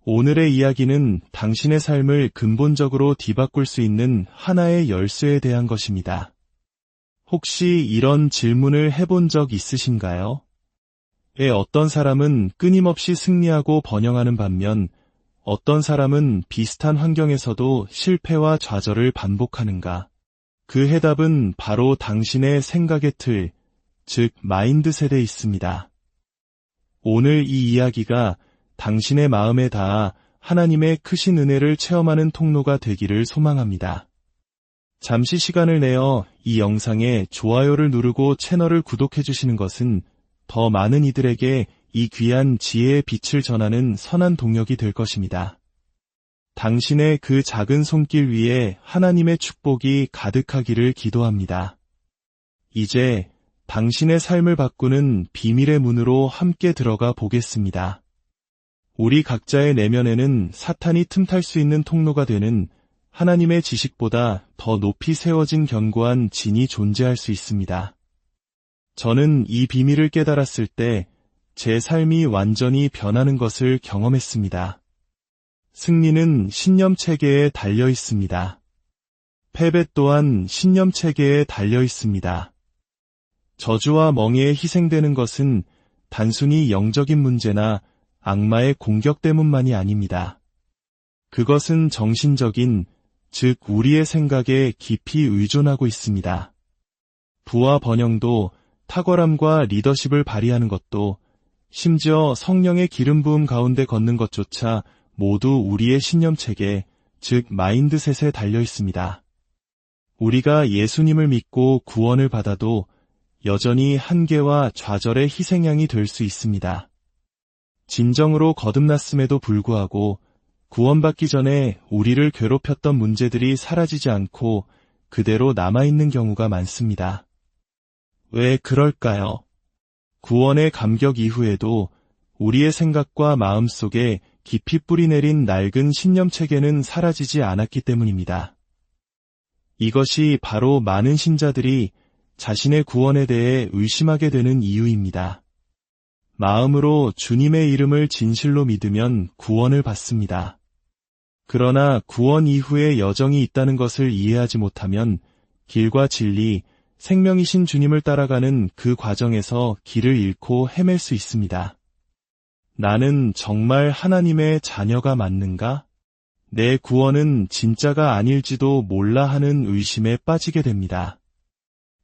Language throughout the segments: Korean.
오늘의 이야기는 당신의 삶을 근본적으로 뒤바꿀 수 있는 하나의 열쇠에 대한 것입니다. 혹시 이런 질문을 해본 적 있으신가요? 어떤 사람은 끊임없이 승리하고 번영하는 반면 어떤 사람은 비슷한 환경에서도 실패와 좌절을 반복하는가? 그 해답은 바로 당신의 생각의 틀, 즉 마인드셋에 있습니다. 오늘 이 이야기가 당신의 마음에 닿아 하나님의 크신 은혜를 체험하는 통로가 되기를 소망합니다. 잠시 시간을 내어 이 영상에 좋아요를 누르고 채널을 구독해 주시는 것은 더 많은 이들에게 이 귀한 지혜의 빛을 전하는 선한 동력이 될 것입니다. 당신의 그 작은 손길 위에 하나님의 축복이 가득하기를 기도합니다. 이제 당신의 삶을 바꾸는 비밀의 문으로 함께 들어가 보겠습니다. 우리 각자의 내면에는 사탄이 틈탈 수 있는 통로가 되는 하나님의 지식보다 더 높이 세워진 견고한 진이 존재할 수 있습니다. 저는 이 비밀을 깨달았을 때 제 삶이 완전히 변하는 것을 경험했습니다. 승리는 신념 체계에 달려 있습니다. 패배 또한 신념 체계에 달려 있습니다. 저주와 멍에에 희생되는 것은 단순히 영적인 문제나 악마의 공격 때문만이 아닙니다. 그것은 정신적인, 즉 우리의 생각에 깊이 의존하고 있습니다. 부와 번영도, 탁월함과 리더십을 발휘하는 것도, 심지어 성령의 기름 부음 가운데 걷는 것조차 모두 우리의 신념체계, 즉 마인드셋에 달려 있습니다. 우리가 예수님을 믿고 구원을 받아도 여전히 한계와 좌절의 희생양이 될 수 있습니다. 진정으로 거듭났음에도 불구하고 구원받기 전에 우리를 괴롭혔던 문제들이 사라지지 않고 그대로 남아있는 경우가 많습니다. 왜 그럴까요? 구원의 감격 이후에도 우리의 생각과 마음 속에 깊이 뿌리내린 낡은 신념체계는 사라지지 않았기 때문입니다. 이것이 바로 많은 신자들이 자신의 구원에 대해 의심하게 되는 이유입니다. 마음으로 주님의 이름을 진실로 믿으면 구원을 받습니다. 그러나 구원 이후에 여정이 있다는 것을 이해하지 못하면 길과 진리, 생명이신 주님을 따라가는 그 과정에서 길을 잃고 헤맬 수 있습니다. 나는 정말 하나님의 자녀가 맞는가? 내 구원은 진짜가 아닐지도 몰라 하는 의심에 빠지게 됩니다.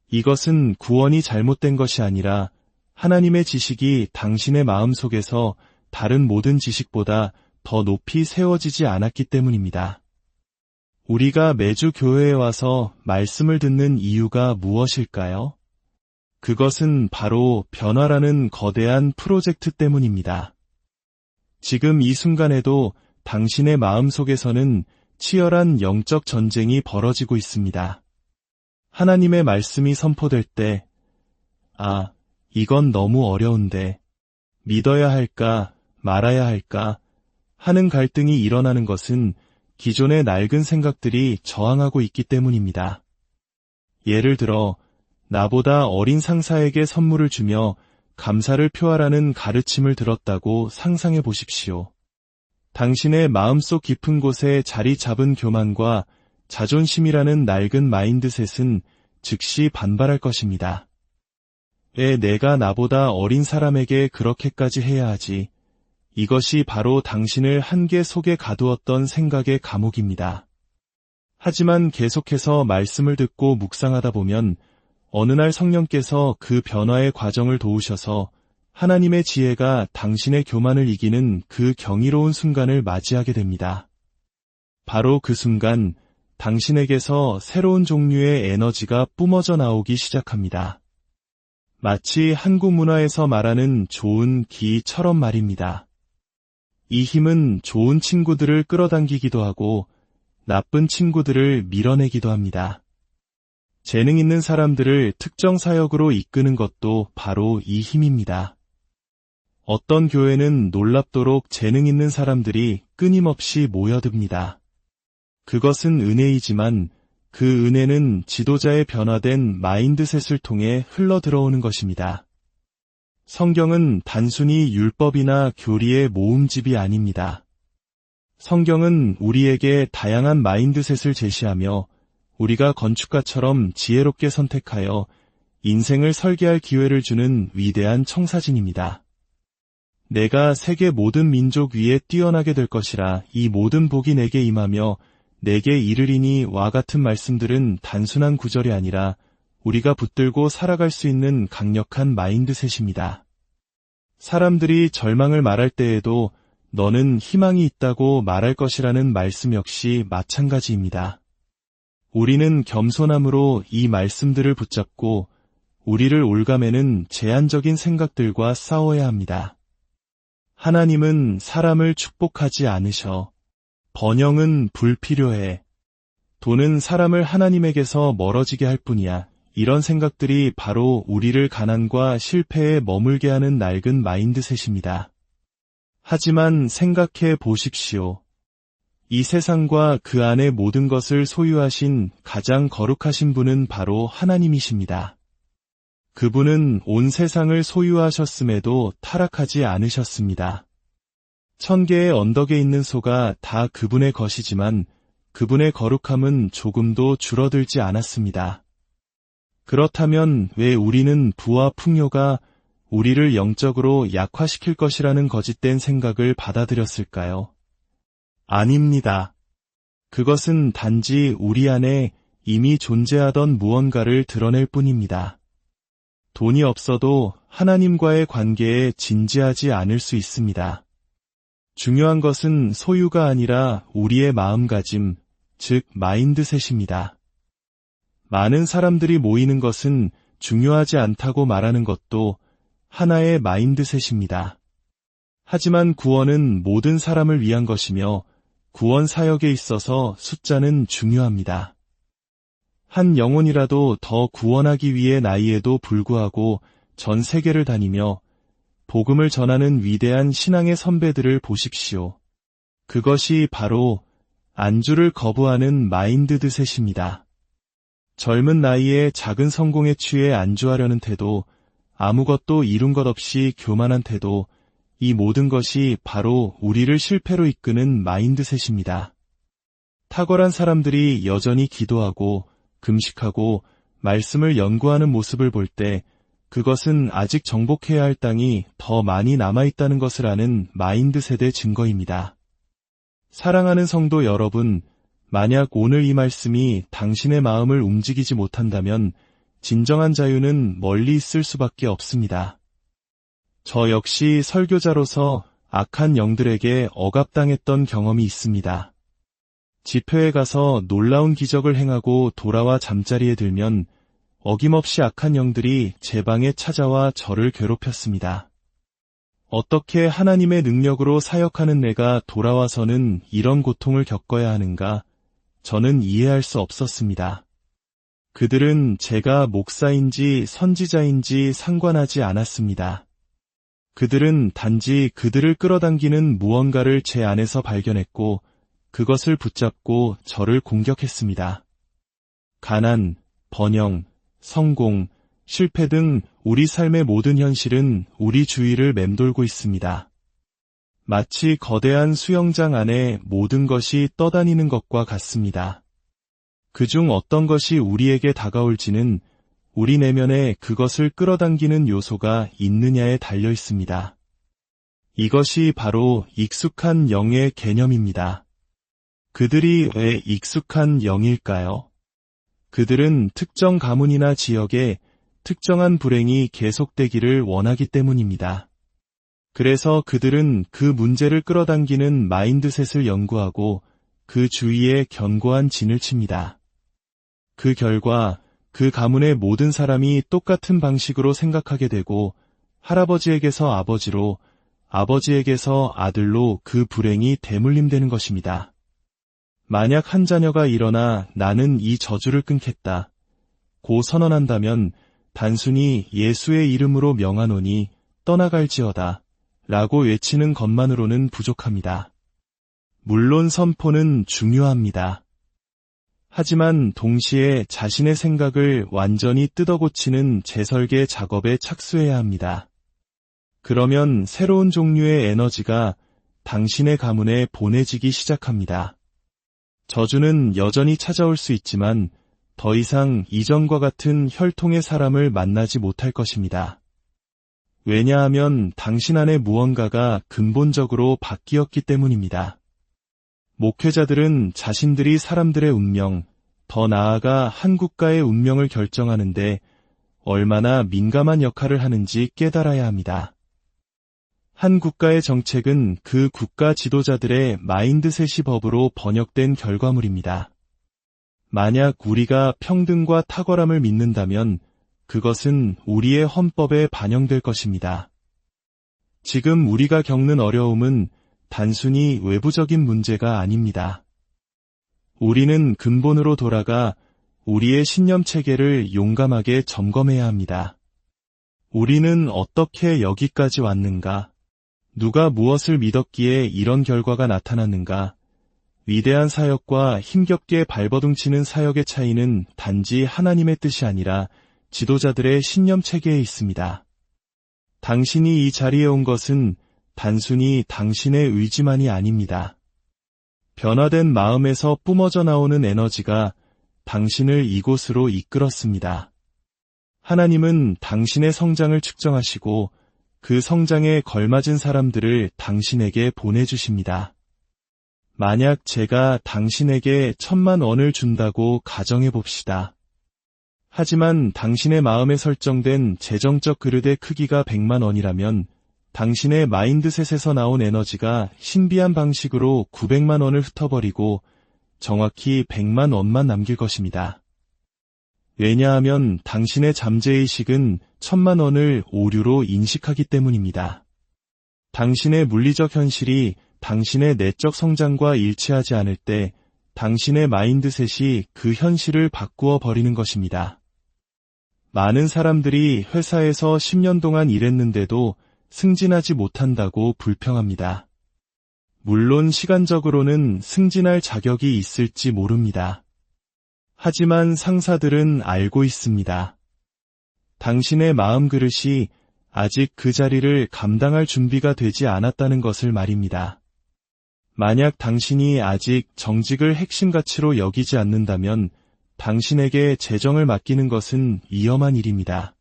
이것은 구원이 잘못된 것이 아니라 하나님의 지식이 당신의 마음속에서 다른 모든 지식보다 더 높이 세워지지 않았기 때문입니다. 우리가 매주 교회에 와서 말씀을 듣는 이유가 무엇일까요? 그것은 바로 변화라는 거대한 프로젝트 때문입니다. 지금 이 순간에도 당신의 마음속에서는 치열한 영적 전쟁이 벌어지고 있습니다. 하나님의 말씀이 선포될 때, 이건 너무 어려운데, 믿어야 할까, 말아야 할까 하는 갈등이 일어나는 것은 기존의 낡은 생각들이 저항하고 있기 때문입니다. 예를 들어, 나보다 어린 상사에게 선물을 주며 감사를 표하라는 가르침을 들었다고 상상해 보십시오. 당신의 마음속 깊은 곳에 자리 잡은 교만과 자존심이라는 낡은 마인드셋은 즉시 반발할 것입니다. 왜 내가 나보다 어린 사람에게 그렇게까지 해야 하지? 이것이 바로 당신을 한계 속에 가두었던 생각의 감옥입니다. 하지만 계속해서 말씀을 듣고 묵상하다 보면 어느 날 성령께서 그 변화의 과정을 도우셔서 하나님의 지혜가 당신의 교만을 이기는 그 경이로운 순간을 맞이하게 됩니다. 바로 그 순간 당신에게서 새로운 종류의 에너지가 뿜어져 나오기 시작합니다. 마치 한국 문화에서 말하는 좋은 기처럼 말입니다. 이 힘은 좋은 친구들을 끌어당기기도 하고 나쁜 친구들을 밀어내기도 합니다. 재능 있는 사람들을 특정 사역으로 이끄는 것도 바로 이 힘입니다. 어떤 교회는 놀랍도록 재능 있는 사람들이 끊임없이 모여듭니다. 그것은 은혜이지만 그 은혜는 지도자의 변화된 마인드셋을 통해 흘러들어오는 것입니다. 성경은 단순히 율법이나 교리의 모음집이 아닙니다. 성경은 우리에게 다양한 마인드셋을 제시하며 우리가 건축가처럼 지혜롭게 선택하여 인생을 설계할 기회를 주는 위대한 청사진입니다. 내가 세계 모든 민족 위에 뛰어나게 될 것이라 이 모든 복이 내게 임하며 내게 이르리니 와 같은 말씀들은 단순한 구절이 아니라 우리가 붙들고 살아갈 수 있는 강력한 마인드셋입니다. 사람들이 절망을 말할 때에도 너는 희망이 있다고 말할 것이라는 말씀 역시 마찬가지입니다. 우리는 겸손함으로 이 말씀들을 붙잡고 우리를 올가매는 제한적인 생각들과 싸워야 합니다. 하나님은 사람을 축복하지 않으셔. 번영은 불필요해. 돈은 사람을 하나님에게서 멀어지게 할 뿐이야. 이런 생각들이 바로 우리를 가난과 실패에 머물게 하는 낡은 마인드셋입니다. 하지만 생각해 보십시오. 이 세상과 그 안의 모든 것을 소유하신 가장 거룩하신 분은 바로 하나님이십니다. 그분은 온 세상을 소유하셨음에도 타락하지 않으셨습니다. 1000개의 언덕에 있는 소가 다 그분의 것이지만 그분의 거룩함은 조금도 줄어들지 않았습니다. 그렇다면 왜 우리는 부와 풍요가 우리를 영적으로 약화시킬 것이라는 거짓된 생각을 받아들였을까요? 아닙니다. 그것은 단지 우리 안에 이미 존재하던 무언가를 드러낼 뿐입니다. 돈이 없어도 하나님과의 관계에 진지하지 않을 수 있습니다. 중요한 것은 소유가 아니라 우리의 마음가짐, 즉 마인드셋입니다. 많은 사람들이 모이는 것은 중요하지 않다고 말하는 것도 하나의 마인드셋입니다. 하지만 구원은 모든 사람을 위한 것이며 구원 사역에 있어서 숫자는 중요합니다. 한 영혼이라도 더 구원하기 위해 나이에도 불구하고 전 세계를 다니며 복음을 전하는 위대한 신앙의 선배들을 보십시오. 그것이 바로 안주를 거부하는 마인드셋입니다. 젊은 나이에 작은 성공에 취해 안주하려는 태도, 아무것도 이룬 것 없이 교만한 태도, 이 모든 것이 바로 우리를 실패로 이끄는 마인드셋입니다. 탁월한 사람들이 여전히 기도하고 금식하고 말씀을 연구하는 모습을 볼 때 그것은 아직 정복해야 할 땅이 더 많이 남아있다는 것을 아는 마인드셋의 증거입니다. 사랑하는 성도 여러분, 만약 오늘 이 말씀이 당신의 마음을 움직이지 못한다면 진정한 자유는 멀리 있을 수밖에 없습니다. 저 역시 설교자로서 악한 영들에게 억압당했던 경험이 있습니다. 집회에 가서 놀라운 기적을 행하고 돌아와 잠자리에 들면 어김없이 악한 영들이 제 방에 찾아와 저를 괴롭혔습니다. 어떻게 하나님의 능력으로 사역하는 내가 돌아와서는 이런 고통을 겪어야 하는가? 저는 이해할 수 없었습니다. 그들은 제가 목사인지 선지자인지 상관하지 않았습니다. 그들은 단지 그들을 끌어당기는 무언가를 제 안에서 발견했고 그것을 붙잡고 저를 공격했습니다. 가난, 번영, 성공, 실패 등 우리 삶의 모든 현실은 우리 주위를 맴돌고 있습니다. 마치 거대한 수영장 안에 모든 것이 떠다니는 것과 같습니다. 그중 어떤 것이 우리에게 다가올지는 우리 내면에 그것을 끌어당기는 요소가 있느냐에 달려 있습니다. 이것이 바로 익숙한 영의 개념입니다. 그들이 왜 익숙한 영일까요? 그들은 특정 가문이나 지역에 특정한 불행이 계속되기를 원하기 때문입니다. 그래서 그들은 그 문제를 끌어당기는 마인드셋을 연구하고 그 주위에 견고한 진을 칩니다. 그 결과 그 가문의 모든 사람이 똑같은 방식으로 생각하게 되고 할아버지에게서 아버지로, 아버지에게서 아들로 그 불행이 대물림되는 것입니다. 만약 한 자녀가 일어나 나는 이 저주를 끊겠다 고 선언한다면 단순히 예수의 이름으로 명하노니 떠나갈지어다 라고 외치는 것만으로는 부족합니다. 물론 선포는 중요합니다. 하지만 동시에 자신의 생각을 완전히 뜯어고치는 재설계 작업에 착수해야 합니다. 그러면 새로운 종류의 에너지가 당신의 가문에 보내지기 시작합니다. 저주는 여전히 찾아올 수 있지만 더 이상 이전과 같은 혈통의 사람을 만나지 못할 것입니다. 왜냐하면 당신 안에 무언가가 근본적으로 바뀌었기 때문입니다. 목회자들은 자신들이 사람들의 운명, 더 나아가 한 국가의 운명을 결정하는데 얼마나 민감한 역할을 하는지 깨달아야 합니다. 한 국가의 정책은 그 국가 지도자들의 마인드셋이 법으로 번역된 결과물입니다. 만약 우리가 평등과 탁월함을 믿는다면 그것은 우리의 헌법에 반영될 것입니다. 지금 우리가 겪는 어려움은 단순히 외부적인 문제가 아닙니다. 우리는 근본으로 돌아가 우리의 신념 체계를 용감하게 점검해야 합니다. 우리는 어떻게 여기까지 왔는가? 누가 무엇을 믿었기에 이런 결과가 나타났는가? 위대한 사역과 힘겹게 발버둥치는 사역의 차이는 단지 하나님의 뜻이 아니라 지도자들의 신념 체계에 있습니다. 당신이 이 자리에 온 것은 단순히 당신의 의지만이 아닙니다. 변화된 마음에서 뿜어져 나오는 에너지가 당신을 이곳으로 이끌었습니다. 하나님은 당신의 성장을 측정하시고 그 성장에 걸맞은 사람들을 당신에게 보내주십니다. 만약 제가 당신에게 1,000,000원을 준다고 가정해 봅시다. 하지만 당신의 마음에 설정된 재정적 그릇의 크기가 100,000,000원이라면 당신의 마인드셋에서 나온 에너지가 신비한 방식으로 900,000,000원을 흩어버리고 정확히 100,000,000원만 남길 것입니다. 왜냐하면 당신의 잠재의식은 1,000,000원을 오류로 인식하기 때문입니다. 당신의 물리적 현실이 당신의 내적 성장과 일치하지 않을 때 당신의 마인드셋이 그 현실을 바꾸어 버리는 것입니다. 많은 사람들이 회사에서 10년 동안 일했는데도 승진하지 못한다고 불평합니다. 물론 시간적으로는 승진할 자격이 있을지 모릅니다. 하지만 상사들은 알고 있습니다. 당신의 마음 그릇이 아직 그 자리를 감당할 준비가 되지 않았다는 것을 말입니다. 만약 당신이 아직 정직을 핵심 가치로 여기지 않는다면 당신에게 재정을 맡기는 것은 위험한 일입니다.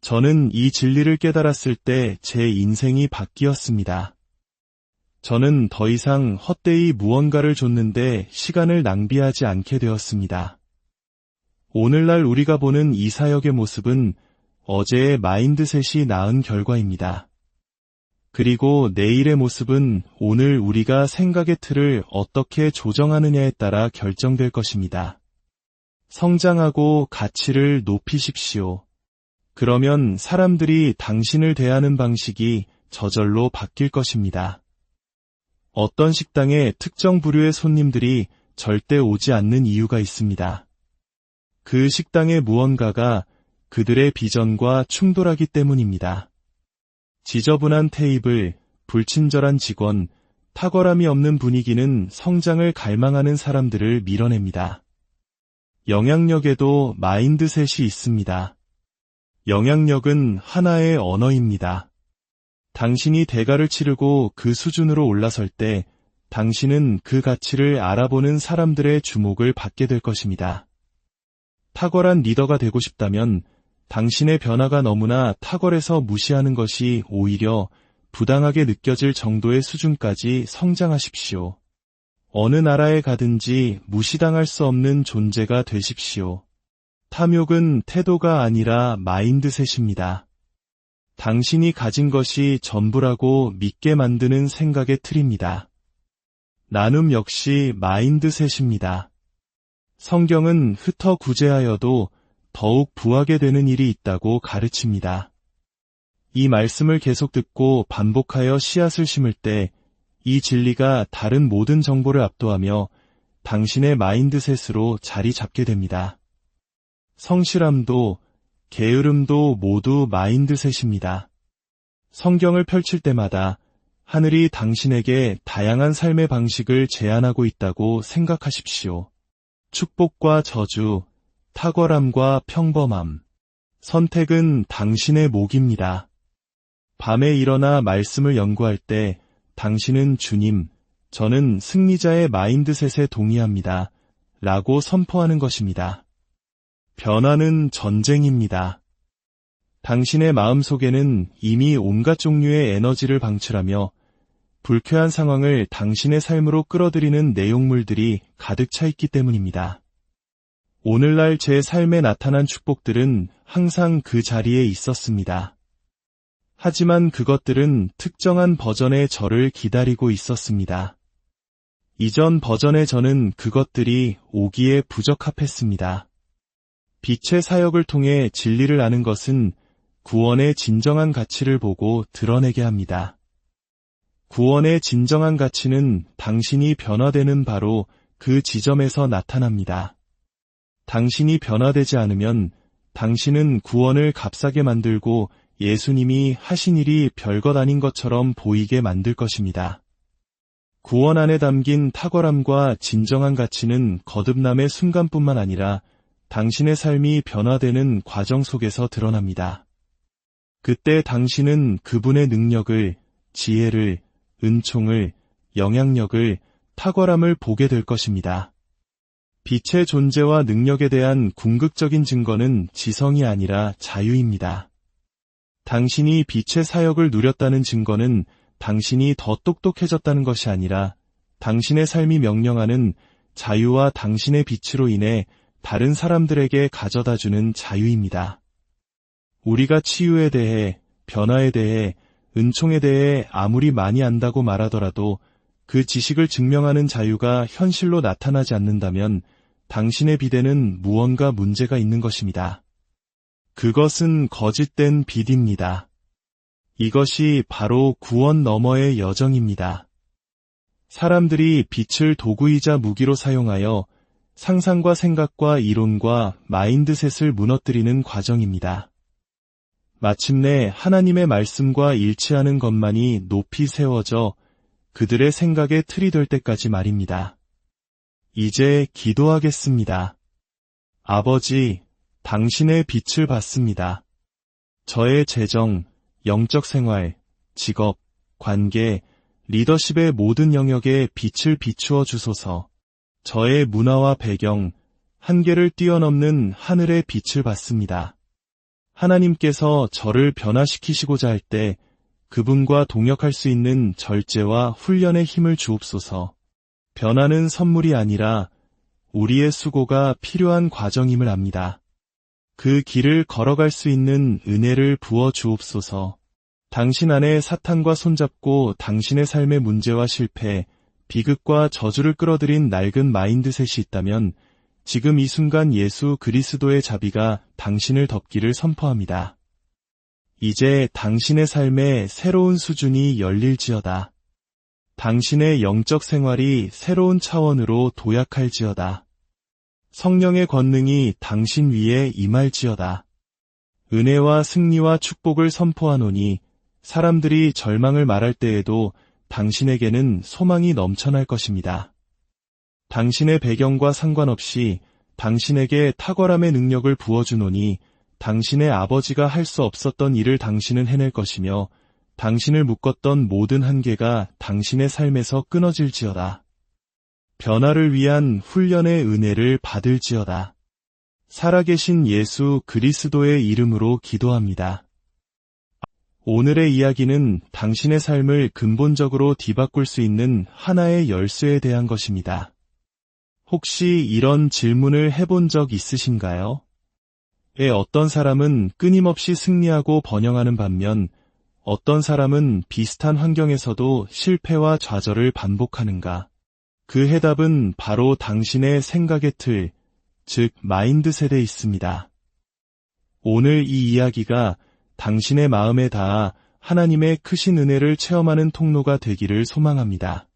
저는 이 진리를 깨달았을 때 제 인생이 바뀌었습니다. 저는 더 이상 헛되이 무언가를 줬는데 시간을 낭비하지 않게 되었습니다. 오늘날 우리가 보는 이 사역의 모습은 어제의 마인드셋이 낳은 결과입니다. 그리고 내일의 모습은 오늘 우리가 생각의 틀을 어떻게 조정하느냐에 따라 결정될 것입니다. 성장하고 가치를 높이십시오. 그러면 사람들이 당신을 대하는 방식이 저절로 바뀔 것입니다. 어떤 식당에 특정 부류의 손님들이 절대 오지 않는 이유가 있습니다. 그 식당의 무언가가 그들의 비전과 충돌하기 때문입니다. 지저분한 테이블, 불친절한 직원, 탁월함이 없는 분위기는 성장을 갈망하는 사람들을 밀어냅니다. 영향력에도 마인드셋이 있습니다. 영향력은 하나의 언어입니다. 당신이 대가를 치르고 그 수준으로 올라설 때 당신은 그 가치를 알아보는 사람들의 주목을 받게 될 것입니다. 탁월한 리더가 되고 싶다면 당신의 변화가 너무나 탁월해서 무시하는 것이 오히려 부당하게 느껴질 정도의 수준까지 성장하십시오. 어느 나라에 가든지 무시당할 수 없는 존재가 되십시오. 탐욕은 태도가 아니라 마인드셋입니다. 당신이 가진 것이 전부라고 믿게 만드는 생각의 틀입니다. 나눔 역시 마인드셋입니다. 성경은 흩어 구제하여도 더욱 부하게 되는 일이 있다고 가르칩니다. 이 말씀을 계속 듣고 반복하여 씨앗을 심을 때 이 진리가 다른 모든 정보를 압도하며 당신의 마인드셋으로 자리 잡게 됩니다. 성실함도 게으름도 모두 마인드셋입니다. 성경을 펼칠 때마다 하늘이 당신에게 다양한 삶의 방식을 제안하고 있다고 생각하십시오. 축복과 저주, 탁월함과 평범함. 선택은 당신의 몫입니다. 밤에 일어나 말씀을 연구할 때 당신은 주님, 저는 승리자의 마인드셋에 동의합니다. 라고 선포하는 것입니다. 변화는 전쟁입니다. 당신의 마음속에는 이미 온갖 종류의 에너지를 방출하며 불쾌한 상황을 당신의 삶으로 끌어들이는 내용물들이 가득 차 있기 때문입니다. 오늘날 제 삶에 나타난 축복들은 항상 그 자리에 있었습니다. 하지만 그것들은 특정한 버전의 저를 기다리고 있었습니다. 이전 버전의 저는 그것들이 오기에 부적합했습니다. 빛의 사역을 통해 진리를 아는 것은 구원의 진정한 가치를 보고 드러내게 합니다. 구원의 진정한 가치는 당신이 변화되는 바로 그 지점에서 나타납니다. 당신이 변화되지 않으면 당신은 구원을 값싸게 만들고 예수님이 하신 일이 별것 아닌 것처럼 보이게 만들 것입니다. 구원 안에 담긴 탁월함과 진정한 가치는 거듭남의 순간뿐만 아니라 당신의 삶이 변화되는 과정 속에서 드러납니다. 그때 당신은 그분의 능력을, 지혜를, 은총을, 영향력을, 탁월함을 보게 될 것입니다. 빛의 존재와 능력에 대한 궁극적인 증거는 지성이 아니라 자유입니다. 당신이 빛의 사역을 누렸다는 증거는 당신이 더 똑똑해졌다는 것이 아니라 당신의 삶이 명령하는 자유와 당신의 빛으로 인해 다른 사람들에게 가져다주는 자유입니다. 우리가 치유에 대해, 변화에 대해, 은총에 대해 아무리 많이 안다고 말하더라도 그 지식을 증명하는 자유가 현실로 나타나지 않는다면 당신의 비대는 무언가 문제가 있는 것입니다. 그것은 거짓된 빛입니다. 이것이 바로 구원 너머의 여정입니다. 사람들이 빛을 도구이자 무기로 사용하여 상상과 생각과 이론과 마인드셋을 무너뜨리는 과정입니다. 마침내 하나님의 말씀과 일치하는 것만이 높이 세워져 그들의 생각의 틀이 될 때까지 말입니다. 이제 기도하겠습니다. 아버지, 당신의 빛을 받습니다. 저의 재정, 영적 생활, 직업, 관계, 리더십의 모든 영역에 빛을 비추어 주소서. 저의 문화와 배경, 한계를 뛰어넘는 하늘의 빛을 받습니다. 하나님께서 저를 변화시키시고자 할 때 그분과 동역할 수 있는 절제와 훈련의 힘을 주옵소서. 변화는 선물이 아니라 우리의 수고가 필요한 과정임을 압니다. 그 길을 걸어갈 수 있는 은혜를 부어 주옵소서. 당신 안에 사탄과 손잡고 당신의 삶의 문제와 실패, 비극과 저주를 끌어들인 낡은 마인드셋이 있다면 지금 이 순간 예수 그리스도의 자비가 당신을 덮기를 선포합니다. 이제 당신의 삶에 새로운 수준이 열릴지어다. 당신의 영적 생활이 새로운 차원으로 도약할지어다. 성령의 권능이 당신 위에 임할지어다. 은혜와 승리와 축복을 선포하노니 사람들이 절망을 말할 때에도 당신에게는 소망이 넘쳐날 것입니다. 당신의 배경과 상관없이 당신에게 탁월함의 능력을 부어주노니 당신의 아버지가 할 수 없었던 일을 당신은 해낼 것이며 당신을 묶었던 모든 한계가 당신의 삶에서 끊어질지어다. 변화를 위한 훈련의 은혜를 받을지어다. 살아계신 예수 그리스도의 이름으로 기도합니다. 오늘의 이야기는 당신의 삶을 근본적으로 뒤바꿀 수 있는 하나의 열쇠에 대한 것입니다. 혹시 이런 질문을 해본 적 있으신가요? 어떤 사람은 끊임없이 승리하고 번영하는 반면 어떤 사람은 비슷한 환경에서도 실패와 좌절을 반복하는가? 그 해답은 바로 당신의 생각의 틀, 즉 마인드셋에 있습니다. 오늘 이 이야기가 당신의 마음에 닿아 하나님의 크신 은혜를 체험하는 통로가 되기를 소망합니다.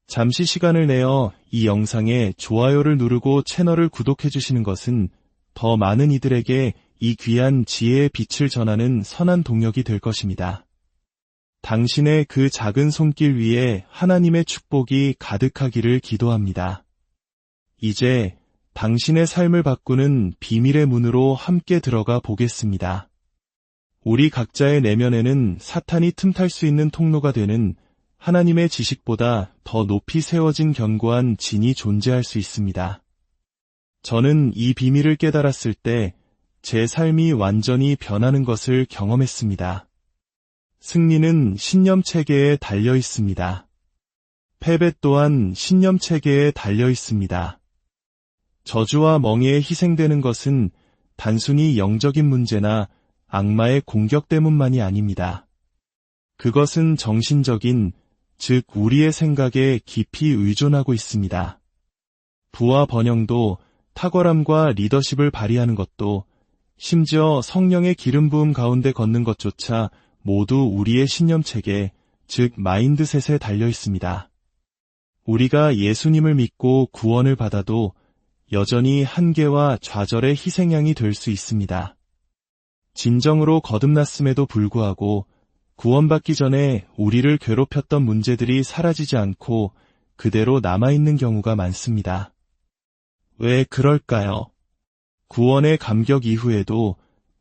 잠시 시간을 내어 이 영상에 좋아요를 누르고 채널을 구독해 주시는 것은 더 많은 이들에게 이 귀한 지혜의 빛을 전하는 선한 동력이 될 것입니다. 당신의 그 작은 손길 위에 하나님의 축복이 가득하기를 기도합니다. 이제 당신의 삶을 바꾸는 비밀의 문으로 함께 들어가 보겠습니다. 우리 각자의 내면에는 사탄이 틈탈 수 있는 통로가 되는 하나님의 지식보다 더 높이 세워진 견고한 진이 존재할 수 있습니다. 저는 이 비밀을 깨달았을 때 제 삶이 완전히 변하는 것을 경험했습니다. 승리는 신념 체계에 달려 있습니다. 패배 또한 신념 체계에 달려 있습니다. 저주와 멍에에 희생되는 것은 단순히 영적인 문제나 악마의 공격 때문만이 아닙니다. 그것은 정신적인, 즉 우리의 생각에 깊이 의존하고 있습니다. 부와 번영도, 탁월함과 리더십을 발휘하는 것도, 심지어 성령의 기름 부음 가운데 걷는 것조차 모두 우리의 신념체계, 즉 마인드셋에 달려 있습니다. 우리가 예수님을 믿고 구원을 받아도 여전히 한계와 좌절의 희생양이 될 수 있습니다. 진정으로 거듭났음에도 불구하고 구원받기 전에 우리를 괴롭혔던 문제들이 사라지지 않고 그대로 남아있는 경우가 많습니다. 왜 그럴까요? 구원의 감격 이후에도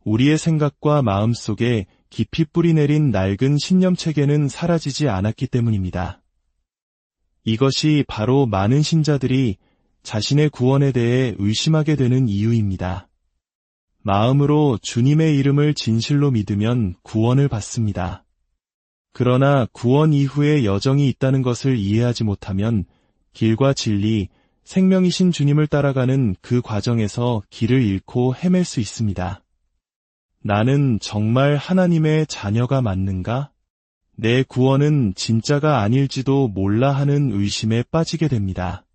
우리의 생각과 마음 속에 깊이 뿌리내린 낡은 신념체계는 사라지지 않았기 때문입니다. 이것이 바로 많은 신자들이 자신의 구원에 대해 의심하게 되는 이유입니다. 마음으로 주님의 이름을 진실로 믿으면 구원을 받습니다. 그러나 구원 이후에 여정이 있다는 것을 이해하지 못하면 길과 진리, 생명이신 주님을 따라가는 그 과정에서 길을 잃고 헤맬 수 있습니다. 나는 정말 하나님의 자녀가 맞는가? 내 구원은 진짜가 아닐지도 몰라 하는 의심에 빠지게 됩니다.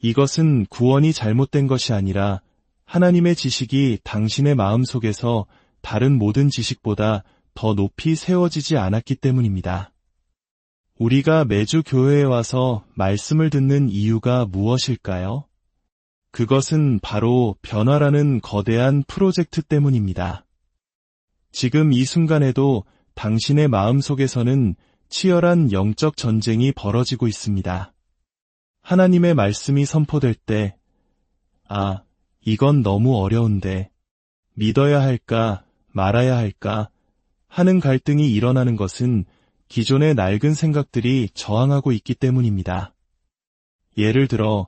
이것은 구원이 잘못된 것이 아니라 하나님의 지식이 당신의 마음 속에서 다른 모든 지식보다 더 높이 세워지지 않았기 때문입니다. 우리가 매주 교회에 와서 말씀을 듣는 이유가 무엇일까요? 그것은 바로 변화라는 거대한 프로젝트 때문입니다. 지금 이 순간에도 당신의 마음 속에서는 치열한 영적 전쟁이 벌어지고 있습니다. 하나님의 말씀이 선포될 때, 이건 너무 어려운데, 믿어야 할까, 말아야 할까 하는 갈등이 일어나는 것은 기존의 낡은 생각들이 저항하고 있기 때문입니다. 예를 들어,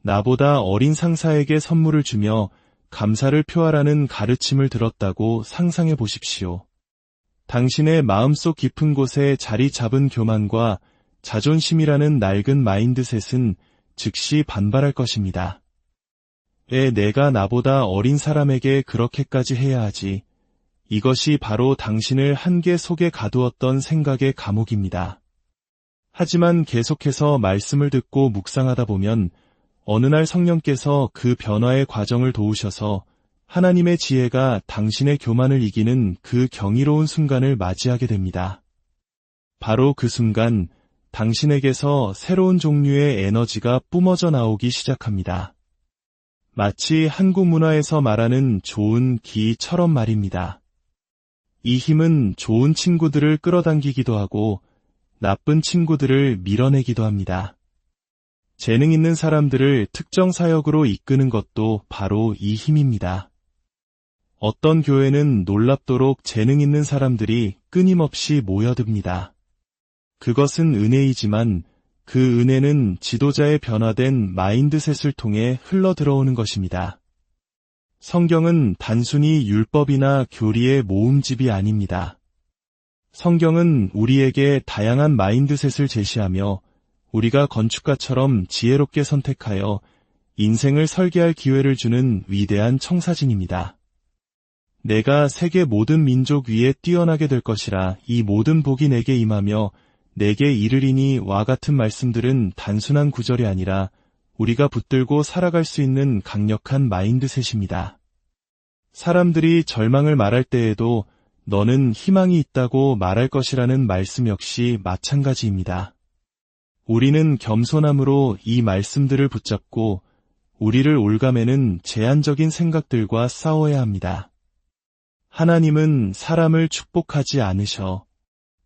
나보다 어린 상사에게 선물을 주며 감사를 표하라는 가르침을 들었다고 상상해 보십시오. 당신의 마음속 깊은 곳에 자리 잡은 교만과 자존심이라는 낡은 마인드셋은 즉시 반발할 것입니다. 왜 내가 나보다 어린 사람에게 그렇게까지 해야 하지? 이것이 바로 당신을 한계 속에 가두었던 생각의 감옥입니다. 하지만 계속해서 말씀을 듣고 묵상하다 보면 어느 날 성령께서 그 변화의 과정을 도우셔서 하나님의 지혜가 당신의 교만을 이기는 그 경이로운 순간을 맞이하게 됩니다. 바로 그 순간 당신에게서 새로운 종류의 에너지가 뿜어져 나오기 시작합니다. 마치 한국 문화에서 말하는 좋은 기처럼 말입니다. 이 힘은 좋은 친구들을 끌어당기기도 하고 나쁜 친구들을 밀어내기도 합니다. 재능 있는 사람들을 특정 사역으로 이끄는 것도 바로 이 힘입니다. 어떤 교회는 놀랍도록 재능 있는 사람들이 끊임없이 모여듭니다. 그것은 은혜이지만 그 은혜는 지도자의 변화된 마인드셋을 통해 흘러들어오는 것입니다. 성경은 단순히 율법이나 교리의 모음집이 아닙니다. 성경은 우리에게 다양한 마인드셋을 제시하며 우리가 건축가처럼 지혜롭게 선택하여 인생을 설계할 기회를 주는 위대한 청사진입니다. 내가 세계 모든 민족 위에 뛰어나게 될 것이라 이 모든 복이 내게 임하며 내게 이르리니와 같은 말씀들은 단순한 구절이 아니라 우리가 붙들고 살아갈 수 있는 강력한 마인드셋입니다. 사람들이 절망을 말할 때에도 너는 희망이 있다고 말할 것이라는 말씀 역시 마찬가지입니다. 우리는 겸손함으로 이 말씀들을 붙잡고 우리를 올가매는 제한적인 생각들과 싸워야 합니다. 하나님은 사람을 축복하지 않으셔.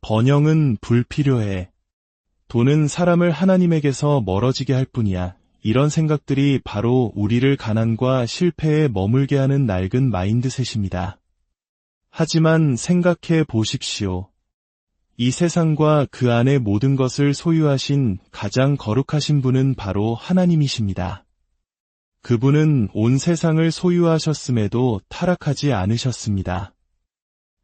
번영은 불필요해. 돈은 사람을 하나님에게서 멀어지게 할 뿐이야. 이런 생각들이 바로 우리를 가난과 실패에 머물게 하는 낡은 마인드셋입니다. 하지만 생각해 보십시오. 이 세상과 그 안의 모든 것을 소유하신 가장 거룩하신 분은 바로 하나님이십니다. 그분은 온 세상을 소유하셨음에도 타락하지 않으셨습니다.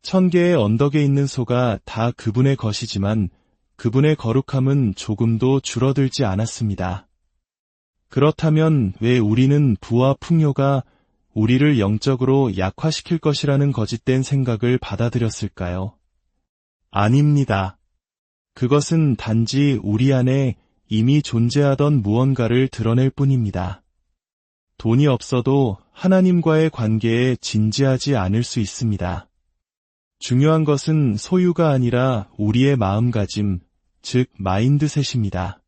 1000개의 언덕에 있는 소가 다 그분의 것이지만 그분의 거룩함은 조금도 줄어들지 않았습니다. 그렇다면 왜 우리는 부와 풍요가 우리를 영적으로 약화시킬 것이라는 거짓된 생각을 받아들였을까요? 아닙니다. 그것은 단지 우리 안에 이미 존재하던 무언가를 드러낼 뿐입니다. 돈이 없어도 하나님과의 관계에 진지하지 않을 수 있습니다. 중요한 것은 소유가 아니라 우리의 마음가짐, 즉 마인드셋입니다.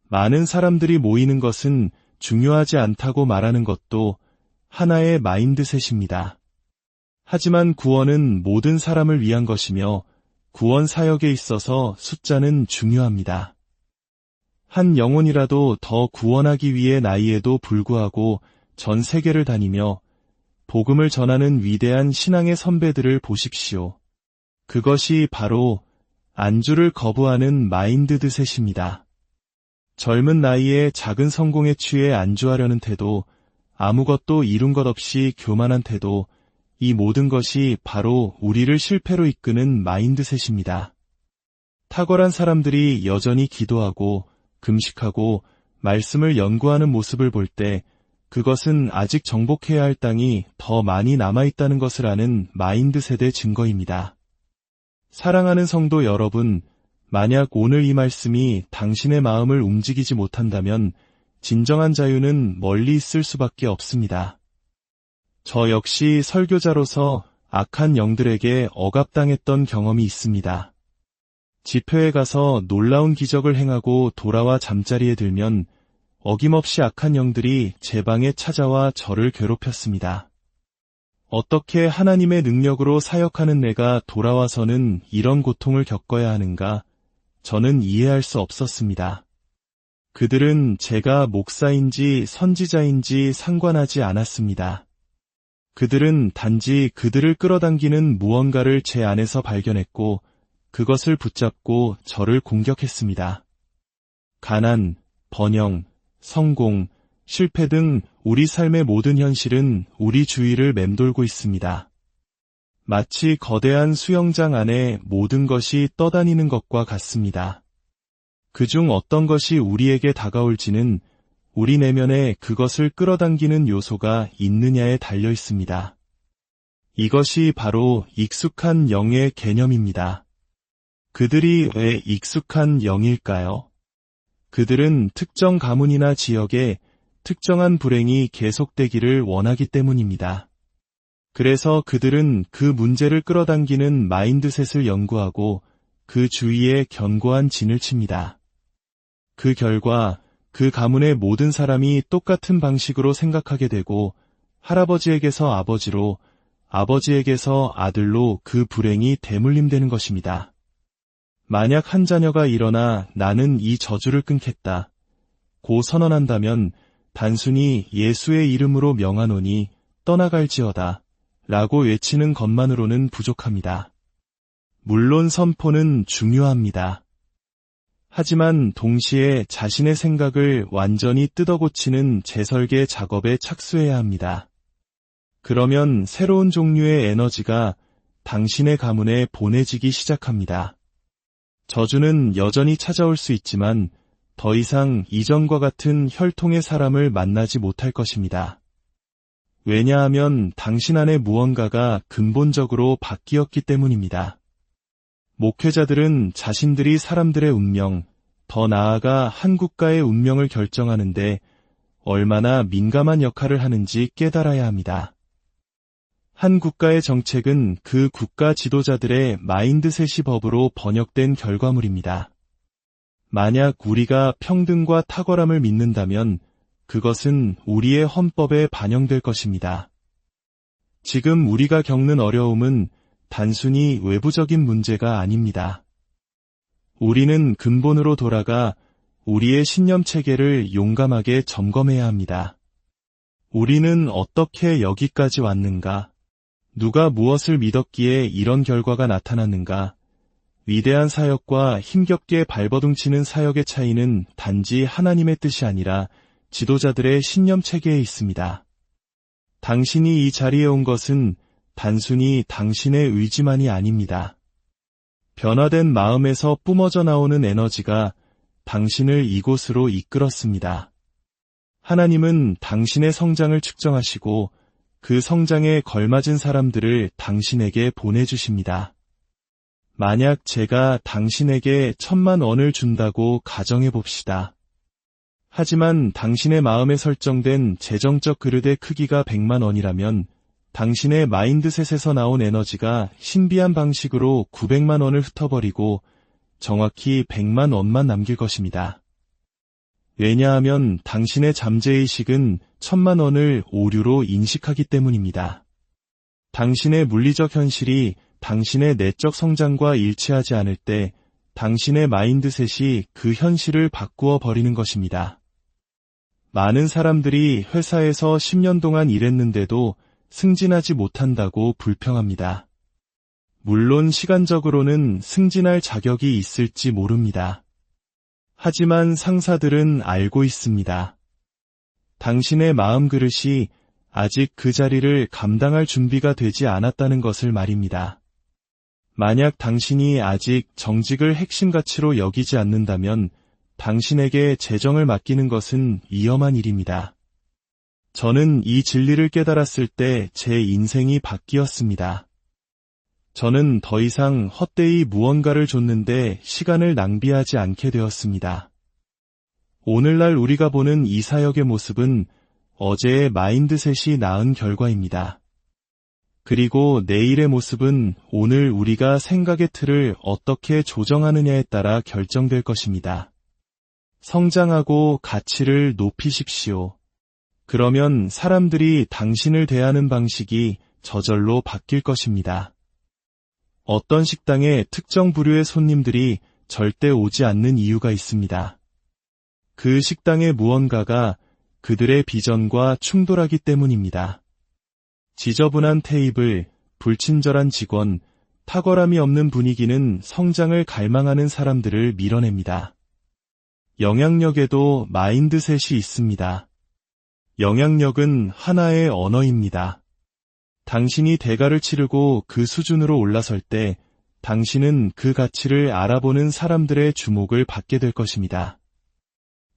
많은 사람들이 모이는 것은 중요하지 않다고 말하는 것도 하나의 마인드셋입니다. 하지만 구원은 모든 사람을 위한 것이며 구원 사역에 있어서 숫자는 중요합니다. 한 영혼이라도 더 구원하기 위해 나이에도 불구하고 전 세계를 다니며 복음을 전하는 위대한 신앙의 선배들을 보십시오. 그것이 바로 안주를 거부하는 마인드셋입니다. 젊은 나이에 작은 성공에 취해 안주하려는 태도, 아무것도 이룬 것 없이 교만한 태도, 이 모든 것이 바로 우리를 실패로 이끄는 마인드셋입니다. 탁월한 사람들이 여전히 기도하고 금식하고 말씀을 연구하는 모습을 볼 때 그것은 아직 정복해야 할 땅이 더 많이 남아있다는 것을 아는 마인드셋의 증거입니다. 사랑하는 성도 여러분, 만약 오늘 이 말씀이 당신의 마음을 움직이지 못한다면 진정한 자유는 멀리 있을 수밖에 없습니다. 저 역시 설교자로서 악한 영들에게 억압당했던 경험이 있습니다. 집회에 가서 놀라운 기적을 행하고 돌아와 잠자리에 들면 어김없이 악한 영들이 제 방에 찾아와 저를 괴롭혔습니다. 어떻게 하나님의 능력으로 사역하는 내가 돌아와서는 이런 고통을 겪어야 하는가? 저는 이해할 수 없었습니다. 그들은 제가 목사인지 선지자인지 상관하지 않았습니다. 그들은 단지 그들을 끌어당기는 무언가를 제 안에서 발견했고 그것을 붙잡고 저를 공격했습니다. 가난, 번영, 성공, 실패 등 우리 삶의 모든 현실은 우리 주위를 맴돌고 있습니다. 마치 거대한 수영장 안에 모든 것이 떠다니는 것과 같습니다. 그중 어떤 것이 우리에게 다가올지는 우리 내면에 그것을 끌어당기는 요소가 있느냐에 달려 있습니다. 이것이 바로 익숙한 영의 개념입니다. 그들이 왜 익숙한 영일까요? 그들은 특정 가문이나 지역에 특정한 불행이 계속되기를 원하기 때문입니다. 그래서 그들은 그 문제를 끌어당기는 마인드셋을 연구하고 그 주위에 견고한 진을 칩니다. 그 결과 그 가문의 모든 사람이 똑같은 방식으로 생각하게 되고 할아버지에게서 아버지로, 아버지에게서 아들로 그 불행이 대물림되는 것입니다. 만약 한 자녀가 일어나 나는 이 저주를 끊겠다 고 선언한다면 단순히 예수의 이름으로 명하노니 떠나갈지어다 라고 외치는 것만으로는 부족합니다. 물론 선포는 중요합니다. 하지만 동시에 자신의 생각을 완전히 뜯어고치는 재설계 작업에 착수해야 합니다. 그러면 새로운 종류의 에너지가 당신의 가문에 보내지기 시작합니다. 저주는 여전히 찾아올 수 있지만 더 이상 이전과 같은 혈통의 사람을 만나지 못할 것입니다. 왜냐하면 당신 안에 무언가가 근본적으로 바뀌었기 때문입니다. 목회자들은 자신들이 사람들의 운명, 더 나아가 한 국가의 운명을 결정하는데 얼마나 민감한 역할을 하는지 깨달아야 합니다. 한 국가의 정책은 그 국가 지도자들의 마인드셋이 법으로 번역된 결과물입니다. 만약 우리가 평등과 탁월함을 믿는다면 그것은 우리의 헌법에 반영될 것입니다. 지금 우리가 겪는 어려움은 단순히 외부적인 문제가 아닙니다. 우리는 근본으로 돌아가 우리의 신념 체계를 용감하게 점검해야 합니다. 우리는 어떻게 여기까지 왔는가? 누가 무엇을 믿었기에 이런 결과가 나타났는가? 위대한 사역과 힘겹게 발버둥치는 사역의 차이는 단지 하나님의 뜻이 아니라 지도자들의 신념 체계에 있습니다. 당신이 이 자리에 온 것은 단순히 당신의 의지만이 아닙니다. 변화된 마음에서 뿜어져 나오는 에너지가 당신을 이곳으로 이끌었습니다. 하나님은 당신의 성장을 측정하시고 그 성장에 걸맞은 사람들을 당신에게 보내주십니다. 만약 제가 당신에게 1,000,000원을 준다고 가정해 봅시다. 하지만 당신의 마음에 설정된 재정적 그릇의 크기가 100,000,000원이라면 당신의 마인드셋에서 나온 에너지가 신비한 방식으로 900,000,000원을 흩어버리고 정확히 100,000,000원만 남길 것입니다. 왜냐하면 당신의 잠재의식은 1,000,000원을 오류로 인식하기 때문입니다. 당신의 물리적 현실이 당신의 내적 성장과 일치하지 않을 때 당신의 마인드셋이 그 현실을 바꾸어 버리는 것입니다. 많은 사람들이 회사에서 10년 동안 일했는데도 승진하지 못한다고 불평합니다. 물론 시간적으로는 승진할 자격이 있을지 모릅니다. 하지만 상사들은 알고 있습니다. 당신의 마음 그릇이 아직 그 자리를 감당할 준비가 되지 않았다는 것을 말입니다. 만약 당신이 아직 정직을 핵심 가치로 여기지 않는다면 당신에게 재정을 맡기는 것은 위험한 일입니다. 저는 이 진리를 깨달았을 때 제 인생이 바뀌었습니다. 저는 더 이상 헛되이 무언가를 줬는데 시간을 낭비하지 않게 되었습니다. 오늘날 우리가 보는 이 사역의 모습은 어제의 마인드셋이 낳은 결과입니다. 그리고 내일의 모습은 오늘 우리가 생각의 틀을 어떻게 조정하느냐에 따라 결정될 것입니다. 성장하고 가치를 높이십시오. 그러면 사람들이 당신을 대하는 방식이 저절로 바뀔 것입니다. 어떤 식당에 특정 부류의 손님들이 절대 오지 않는 이유가 있습니다. 그 식당의 무언가가 그들의 비전과 충돌하기 때문입니다. 지저분한 테이블, 불친절한 직원, 탁월함이 없는 분위기는 성장을 갈망하는 사람들을 밀어냅니다. 영향력에도 마인드셋이 있습니다. 영향력은 하나의 언어입니다. 당신이 대가를 치르고 그 수준으로 올라설 때 당신은 그 가치를 알아보는 사람들의 주목을 받게 될 것입니다.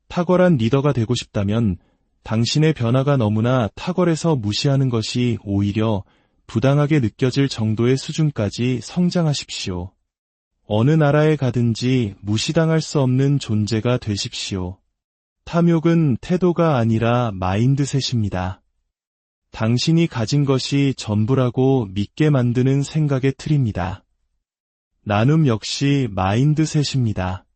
탁월한 리더가 되고 싶다면 당신의 변화가 너무나 탁월해서 무시하는 것이 오히려 부당하게 느껴질 정도의 수준까지 성장하십시오. 어느 나라에 가든지 무시당할 수 없는 존재가 되십시오. 탐욕은 태도가 아니라 마인드셋입니다. 당신이 가진 것이 전부라고 믿게 만드는 생각의 틀입니다. 나눔 역시 마인드셋입니다.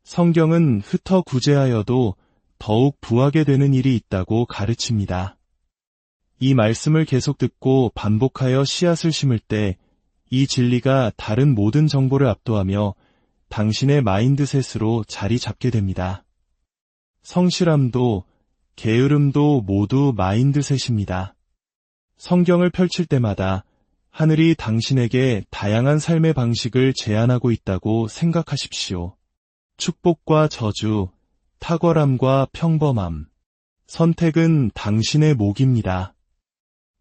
성경은 흩어 구제하여도 더욱 부하게 되는 일이 있다고 가르칩니다. 이 말씀을 계속 듣고 반복하여 씨앗을 심을 때 이 진리가 다른 모든 정보를 압도하며 당신의 마인드셋으로 자리 잡게 됩니다. 성실함도 게으름도 모두 마인드셋입니다. 성경을 펼칠 때마다 하늘이 당신에게 다양한 삶의 방식을 제안하고 있다고 생각하십시오. 축복과 저주, 탁월함과 평범함. 선택은 당신의 몫입니다.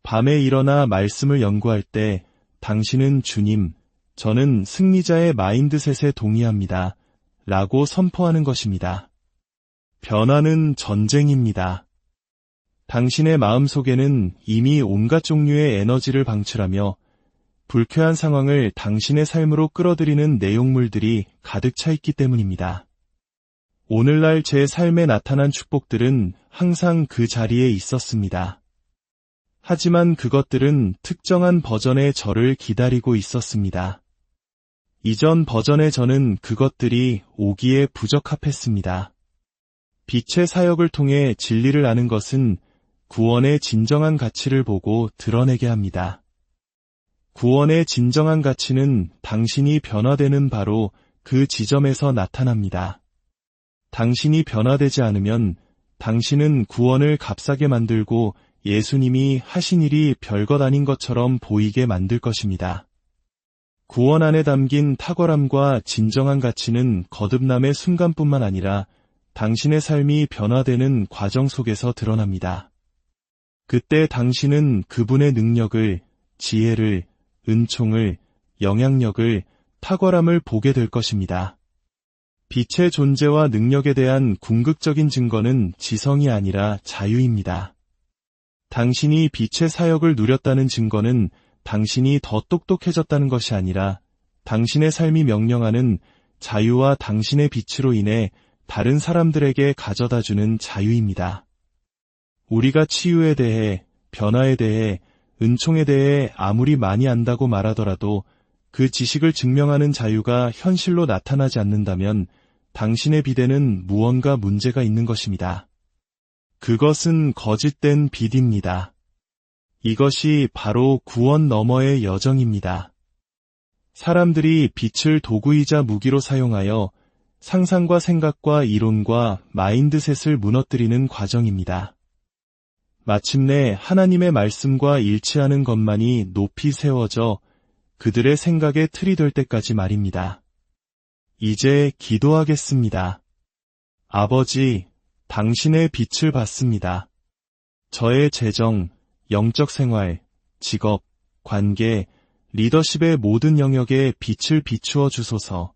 밤에 일어나 말씀을 연구할 때 당신은 주님, 저는 승리자의 마인드셋에 동의합니다. 라고 선포하는 것입니다. 변화는 전쟁입니다. 당신의 마음속에는 이미 온갖 종류의 에너지를 방출하며 불쾌한 상황을 당신의 삶으로 끌어들이는 내용물들이 가득 차 있기 때문입니다. 오늘날 제 삶에 나타난 축복들은 항상 그 자리에 있었습니다. 하지만 그것들은 특정한 버전의 저를 기다리고 있었습니다. 이전 버전의 저는 그것들이 오기에 부적합했습니다. 빛의 사역을 통해 진리를 아는 것은 구원의 진정한 가치를 보고 드러내게 합니다. 구원의 진정한 가치는 당신이 변화되는 바로 그 지점에서 나타납니다. 당신이 변화되지 않으면 당신은 구원을 값싸게 만들고 예수님이 하신 일이 별것 아닌 것처럼 보이게 만들 것입니다. 구원 안에 담긴 탁월함과 진정한 가치는 거듭남의 순간뿐만 아니라 당신의 삶이 변화되는 과정 속에서 드러납니다. 그때 당신은 그분의 능력을, 지혜를, 은총을, 영향력을, 탁월함을 보게 될 것입니다. 빛의 존재와 능력에 대한 궁극적인 증거는 지성이 아니라 자유입니다. 당신이 빛의 사역을 누렸다는 증거는 당신이 더 똑똑해졌다는 것이 아니라 당신의 삶이 명령하는 자유와 당신의 빛으로 인해 다른 사람들에게 가져다주는 자유입니다. 우리가 치유에 대해, 변화에 대해, 은총에 대해 아무리 많이 안다고 말하더라도 그 지식을 증명하는 자유가 현실로 나타나지 않는다면 당신의 비대는 무언가 문제가 있는 것입니다. 그것은 거짓된 빛입니다. 이것이 바로 구원 너머의 여정입니다. 사람들이 빛을 도구이자 무기로 사용하여 상상과 생각과 이론과 마인드셋을 무너뜨리는 과정입니다. 마침내 하나님의 말씀과 일치하는 것만이 높이 세워져 그들의 생각의 틀이 될 때까지 말입니다. 이제 기도하겠습니다. 아버지, 당신의 빛을 받습니다. 저의 재정, 영적 생활, 직업, 관계, 리더십의 모든 영역에 빛을 비추어 주소서.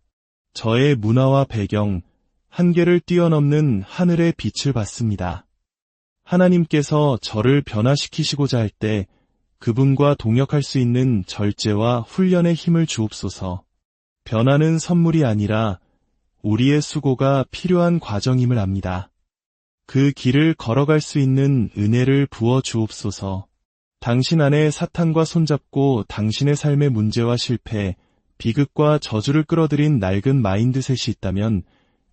저의 문화와 배경, 한계를 뛰어넘는 하늘의 빛을 받습니다. 하나님께서 저를 변화시키시고자 할 때 그분과 동역할 수 있는 절제와 훈련의 힘을 주옵소서. 변화는 선물이 아니라 우리의 수고가 필요한 과정임을 압니다. 그 길을 걸어갈 수 있는 은혜를 부어 주옵소서. 당신 안에 사탄과 손잡고 당신의 삶의 문제와 실패, 비극과 저주를 끌어들인 낡은 마인드셋이 있다면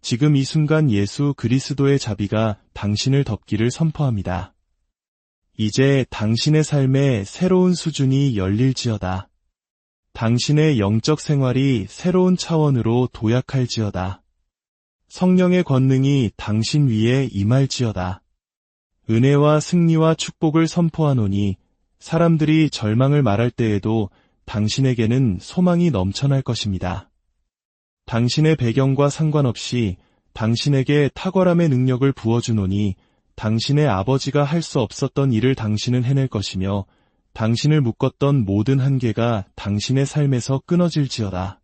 지금 이 순간 예수 그리스도의 자비가 당신을 덮기를 선포합니다. 이제 당신의 삶의 새로운 수준이 열릴지어다. 당신의 영적 생활이 새로운 차원으로 도약할지어다. 성령의 권능이 당신 위에 임할지어다. 은혜와 승리와 축복을 선포하노니 사람들이 절망을 말할 때에도 당신에게는 소망이 넘쳐날 것입니다. 당신의 배경과 상관없이 당신에게 탁월함의 능력을 부어주노니 당신의 아버지가 할 수 없었던 일을 당신은 해낼 것이며 당신을 묶었던 모든 한계가 당신의 삶에서 끊어질지어다.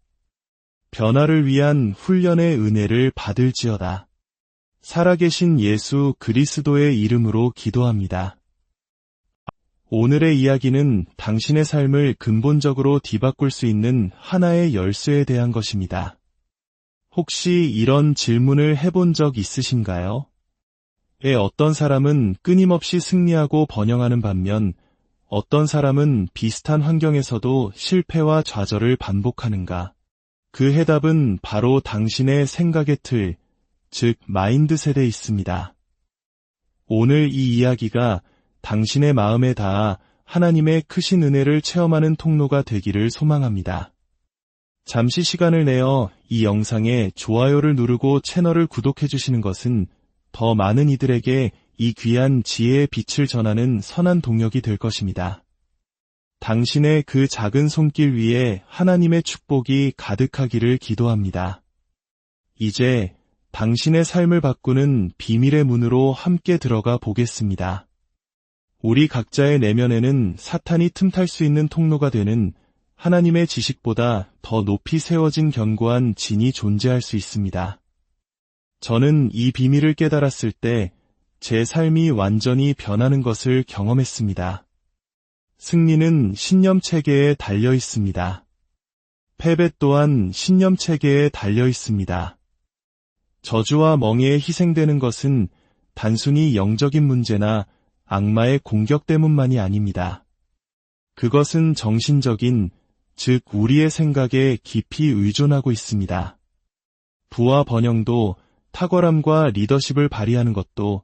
변화를 위한 훈련의 은혜를 받을지어다. 살아계신 예수 그리스도의 이름으로 기도합니다. 오늘의 이야기는 당신의 삶을 근본적으로 뒤바꿀 수 있는 하나의 열쇠에 대한 것입니다. 혹시 이런 질문을 해본 적 있으신가요? 어떤 사람은 끊임없이 승리하고 번영하는 반면 어떤 사람은 비슷한 환경에서도 실패와 좌절을 반복하는가? 그 해답은 바로 당신의 생각의 틀, 즉 마인드셋에 있습니다. 오늘 이 이야기가 당신의 마음에 닿아 하나님의 크신 은혜를 체험하는 통로가 되기를 소망합니다. 잠시 시간을 내어 이 영상에 좋아요를 누르고 채널을 구독해 주시는 것은 더 많은 이들에게 이 귀한 지혜의 빛을 전하는 선한 동력이 될 것입니다. 당신의 그 작은 손길 위에 하나님의 축복이 가득하기를 기도합니다. 이제 당신의 삶을 바꾸는 비밀의 문으로 함께 들어가 보겠습니다. 우리 각자의 내면에는 사탄이 틈탈 수 있는 통로가 되는 하나님의 지식보다 더 높이 세워진 견고한 진이 존재할 수 있습니다. 저는 이 비밀을 깨달았을 때 제 삶이 완전히 변하는 것을 경험했습니다. 승리는 신념 체계에 달려 있습니다. 패배 또한 신념 체계에 달려 있습니다. 저주와 멍에에 희생되는 것은 단순히 영적인 문제나 악마의 공격 때문만이 아닙니다. 그것은 정신적인, 즉 우리의 생각에 깊이 의존하고 있습니다. 부와 번영도 탁월함과 리더십을 발휘하는 것도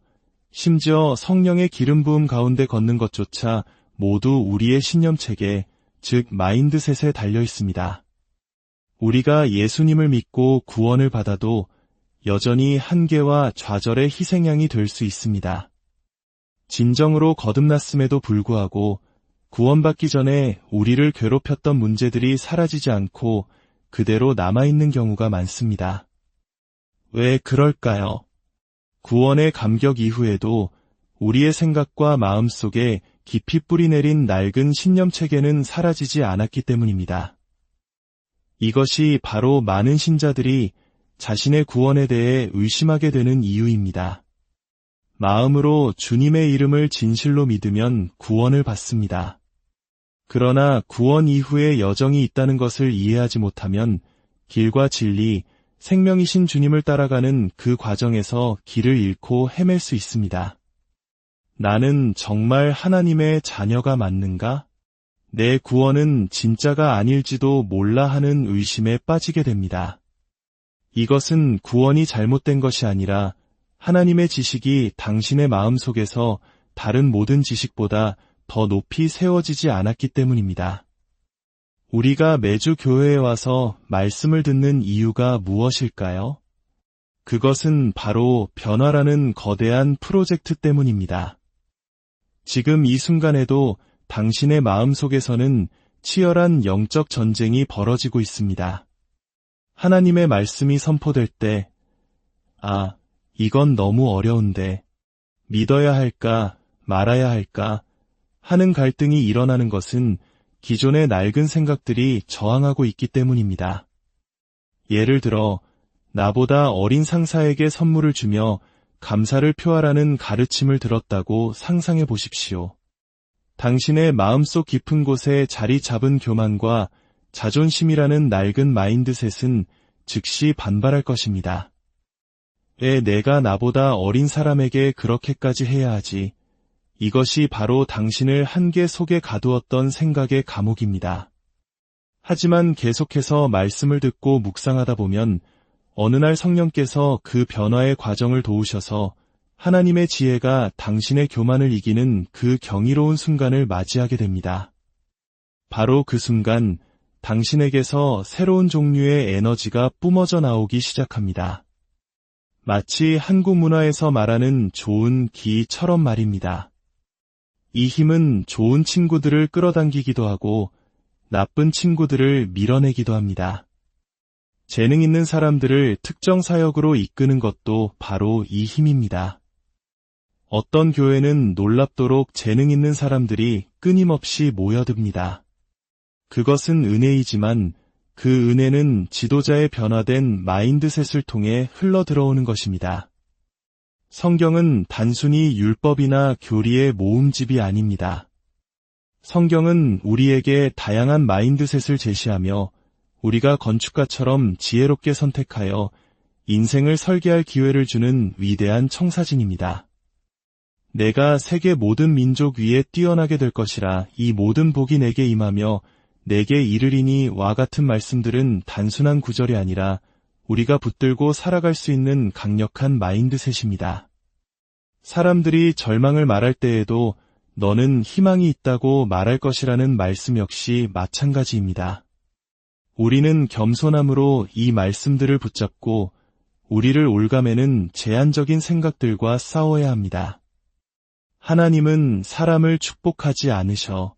심지어 성령의 기름 부음 가운데 걷는 것조차 모두 우리의 신념체계, 즉 마인드셋에 달려 있습니다. 우리가 예수님을 믿고 구원을 받아도 여전히 한계와 좌절의 희생양이 될 수 있습니다. 진정으로 거듭났음에도 불구하고 구원받기 전에 우리를 괴롭혔던 문제들이 사라지지 않고 그대로 남아있는 경우가 많습니다. 왜 그럴까요? 구원의 감격 이후에도 우리의 생각과 마음 속에 깊이 뿌리내린 낡은 신념체계는 사라지지 않았기 때문입니다. 이것이 바로 많은 신자들이 자신의 구원에 대해 의심하게 되는 이유입니다. 마음으로 주님의 이름을 진실로 믿으면 구원을 받습니다. 그러나 구원 이후에 여정이 있다는 것을 이해하지 못하면 길과 진리, 생명이신 주님을 따라가는 그 과정에서 길을 잃고 헤맬 수 있습니다. 나는 정말 하나님의 자녀가 맞는가? 내 구원은 진짜가 아닐지도 몰라 하는 의심에 빠지게 됩니다. 이것은 구원이 잘못된 것이 아니라 하나님의 지식이 당신의 마음 속에서 다른 모든 지식보다 더 높이 세워지지 않았기 때문입니다. 우리가 매주 교회에 와서 말씀을 듣는 이유가 무엇일까요? 그것은 바로 변화라는 거대한 프로젝트 때문입니다. 지금 이 순간에도 당신의 마음 속에서는 치열한 영적 전쟁이 벌어지고 있습니다. 하나님의 말씀이 선포될 때, 이건 너무 어려운데, 믿어야 할까, 말아야 할까 하는 갈등이 일어나는 것은 기존의 낡은 생각들이 저항하고 있기 때문입니다. 예를 들어, 나보다 어린 상사에게 선물을 주며 감사를 표하라는 가르침을 들었다고 상상해 보십시오. 당신의 마음속 깊은 곳에 자리 잡은 교만과 자존심이라는 낡은 마인드셋은 즉시 반발할 것입니다. 왜 내가 나보다 어린 사람에게 그렇게까지 해야 하지? 이것이 바로 당신을 한계 속에 가두었던 생각의 감옥입니다. 하지만 계속해서 말씀을 듣고 묵상하다 보면 어느 날 성령께서 그 변화의 과정을 도우셔서 하나님의 지혜가 당신의 교만을 이기는 그 경이로운 순간을 맞이하게 됩니다. 바로 그 순간 당신에게서 새로운 종류의 에너지가 뿜어져 나오기 시작합니다. 마치 한국 문화에서 말하는 좋은 기처럼 말입니다. 이 힘은 좋은 친구들을 끌어당기기도 하고 나쁜 친구들을 밀어내기도 합니다. 재능 있는 사람들을 특정 사역으로 이끄는 것도 바로 이 힘입니다. 어떤 교회는 놀랍도록 재능 있는 사람들이 끊임없이 모여듭니다. 그것은 은혜이지만 그 은혜는 지도자의 변화된 마인드셋을 통해 흘러들어오는 것입니다. 성경은 단순히 율법이나 교리의 모음집이 아닙니다. 성경은 우리에게 다양한 마인드셋을 제시하며 우리가 건축가처럼 지혜롭게 선택하여 인생을 설계할 기회를 주는 위대한 청사진입니다. 내가 세계 모든 민족 위에 뛰어나게 될 것이라 이 모든 복이 내게 임하며 내게 이르리니와 같은 말씀들은 단순한 구절이 아니라 우리가 붙들고 살아갈 수 있는 강력한 마인드셋입니다. 사람들이 절망을 말할 때에도 너는 희망이 있다고 말할 것이라는 말씀 역시 마찬가지입니다. 우리는 겸손함으로 이 말씀들을 붙잡고 우리를 올가매는 제한적인 생각들과 싸워야 합니다. 하나님은 사람을 축복하지 않으셔.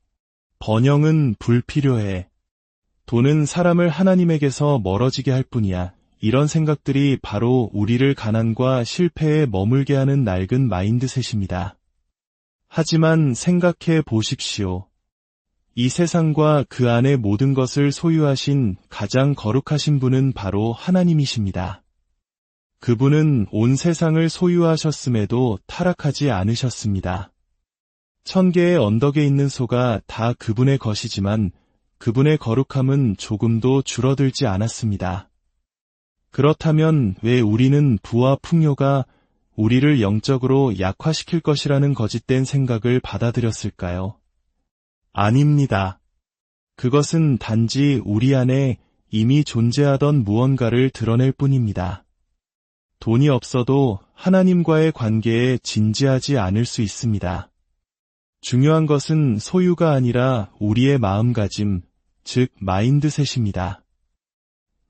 번영은 불필요해. 돈은 사람을 하나님에게서 멀어지게 할 뿐이야. 이런 생각들이 바로 우리를 가난과 실패에 머물게 하는 낡은 마인드셋입니다. 하지만 생각해 보십시오. 이 세상과 그 안의 모든 것을 소유하신 가장 거룩하신 분은 바로 하나님이십니다. 그분은 온 세상을 소유하셨음에도 타락하지 않으셨습니다. 1000개의 언덕에 있는 소가 다 그분의 것이지만 그분의 거룩함은 조금도 줄어들지 않았습니다. 그렇다면 왜 우리는 부와 풍요가 우리를 영적으로 약화시킬 것이라는 거짓된 생각을 받아들였을까요? 아닙니다. 그것은 단지 우리 안에 이미 존재하던 무언가를 드러낼 뿐입니다. 돈이 없어도 하나님과의 관계에 진지하지 않을 수 있습니다. 중요한 것은 소유가 아니라 우리의 마음가짐, 즉 마인드셋입니다.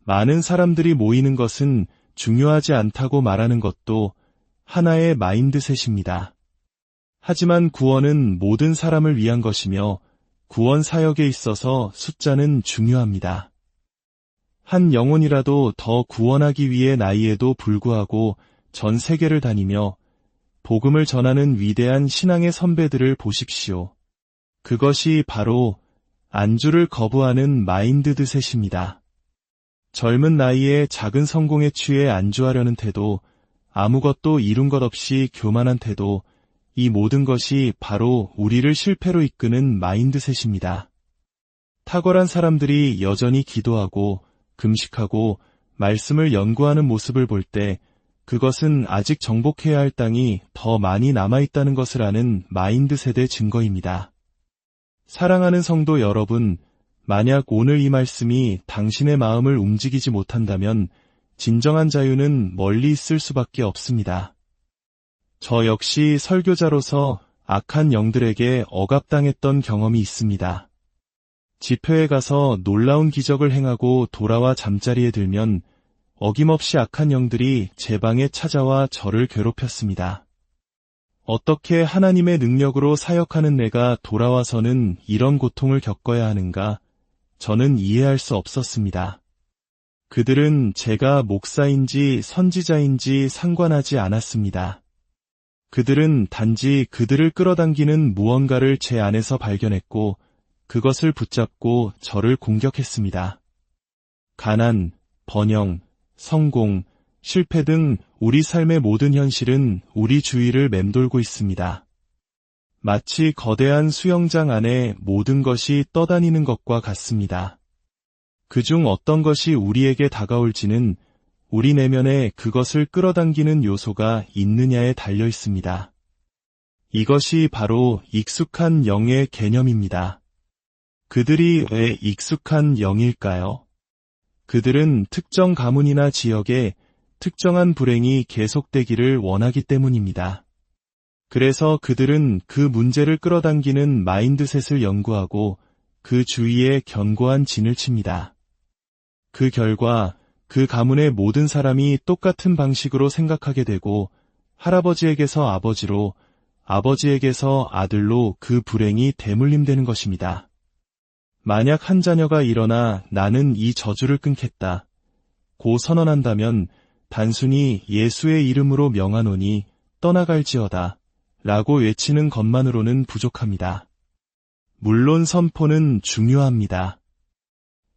많은 사람들이 모이는 것은 중요하지 않다고 말하는 것도 하나의 마인드셋입니다. 하지만 구원은 모든 사람을 위한 것이며 구원 사역에 있어서 숫자는 중요합니다. 한 영혼이라도 더 구원하기 위해 나이에도 불구하고 전 세계를 다니며 복음을 전하는 위대한 신앙의 선배들을 보십시오. 그것이 바로 안주를 거부하는 마인드셋입니다. 젊은 나이에 작은 성공에 취해 안주하려는 태도, 아무것도 이룬 것 없이 교만한 태도, 이 모든 것이 바로 우리를 실패로 이끄는 마인드셋입니다. 탁월한 사람들이 여전히 기도하고 금식하고 말씀을 연구하는 모습을 볼 때 그것은 아직 정복해야 할 땅이 더 많이 남아있다는 것을 아는 마인드셋의 증거입니다. 사랑하는 성도 여러분, 만약 오늘 이 말씀이 당신의 마음을 움직이지 못한다면 진정한 자유는 멀리 있을 수밖에 없습니다. 저 역시 설교자로서 악한 영들에게 억압당했던 경험이 있습니다. 집회에 가서 놀라운 기적을 행하고 돌아와 잠자리에 들면 어김없이 악한 영들이 제 방에 찾아와 저를 괴롭혔습니다. 어떻게 하나님의 능력으로 사역하는 내가 돌아와서는 이런 고통을 겪어야 하는가? 저는 이해할 수 없었습니다. 그들은 제가 목사인지 선지자인지 상관하지 않았습니다. 그들은 단지 그들을 끌어당기는 무언가를 제 안에서 발견했고 그것을 붙잡고 저를 공격했습니다. 가난, 번영, 성공, 실패 등 우리 삶의 모든 현실은 우리 주위를 맴돌고 있습니다. 마치 거대한 수영장 안에 모든 것이 떠다니는 것과 같습니다. 그중 어떤 것이 우리에게 다가올지는 우리 내면에 그것을 끌어당기는 요소가 있느냐에 달려 있습니다. 이것이 바로 익숙한 영의 개념입니다. 그들이 왜 익숙한 영일까요? 그들은 특정 가문이나 지역에 특정한 불행이 계속되기를 원하기 때문입니다. 그래서 그들은 그 문제를 끌어당기는 마인드셋을 연구하고 그 주위에 견고한 진을 칩니다. 그 결과 그 가문의 모든 사람이 똑같은 방식으로 생각하게 되고 할아버지에게서 아버지로, 아버지에게서 아들로 그 불행이 대물림되는 것입니다. 만약 한 자녀가 일어나 나는 이 저주를 끊겠다 고 선언한다면 단순히 예수의 이름으로 명하노니 떠나갈지어다 라고 외치는 것만으로는 부족합니다. 물론 선포는 중요합니다.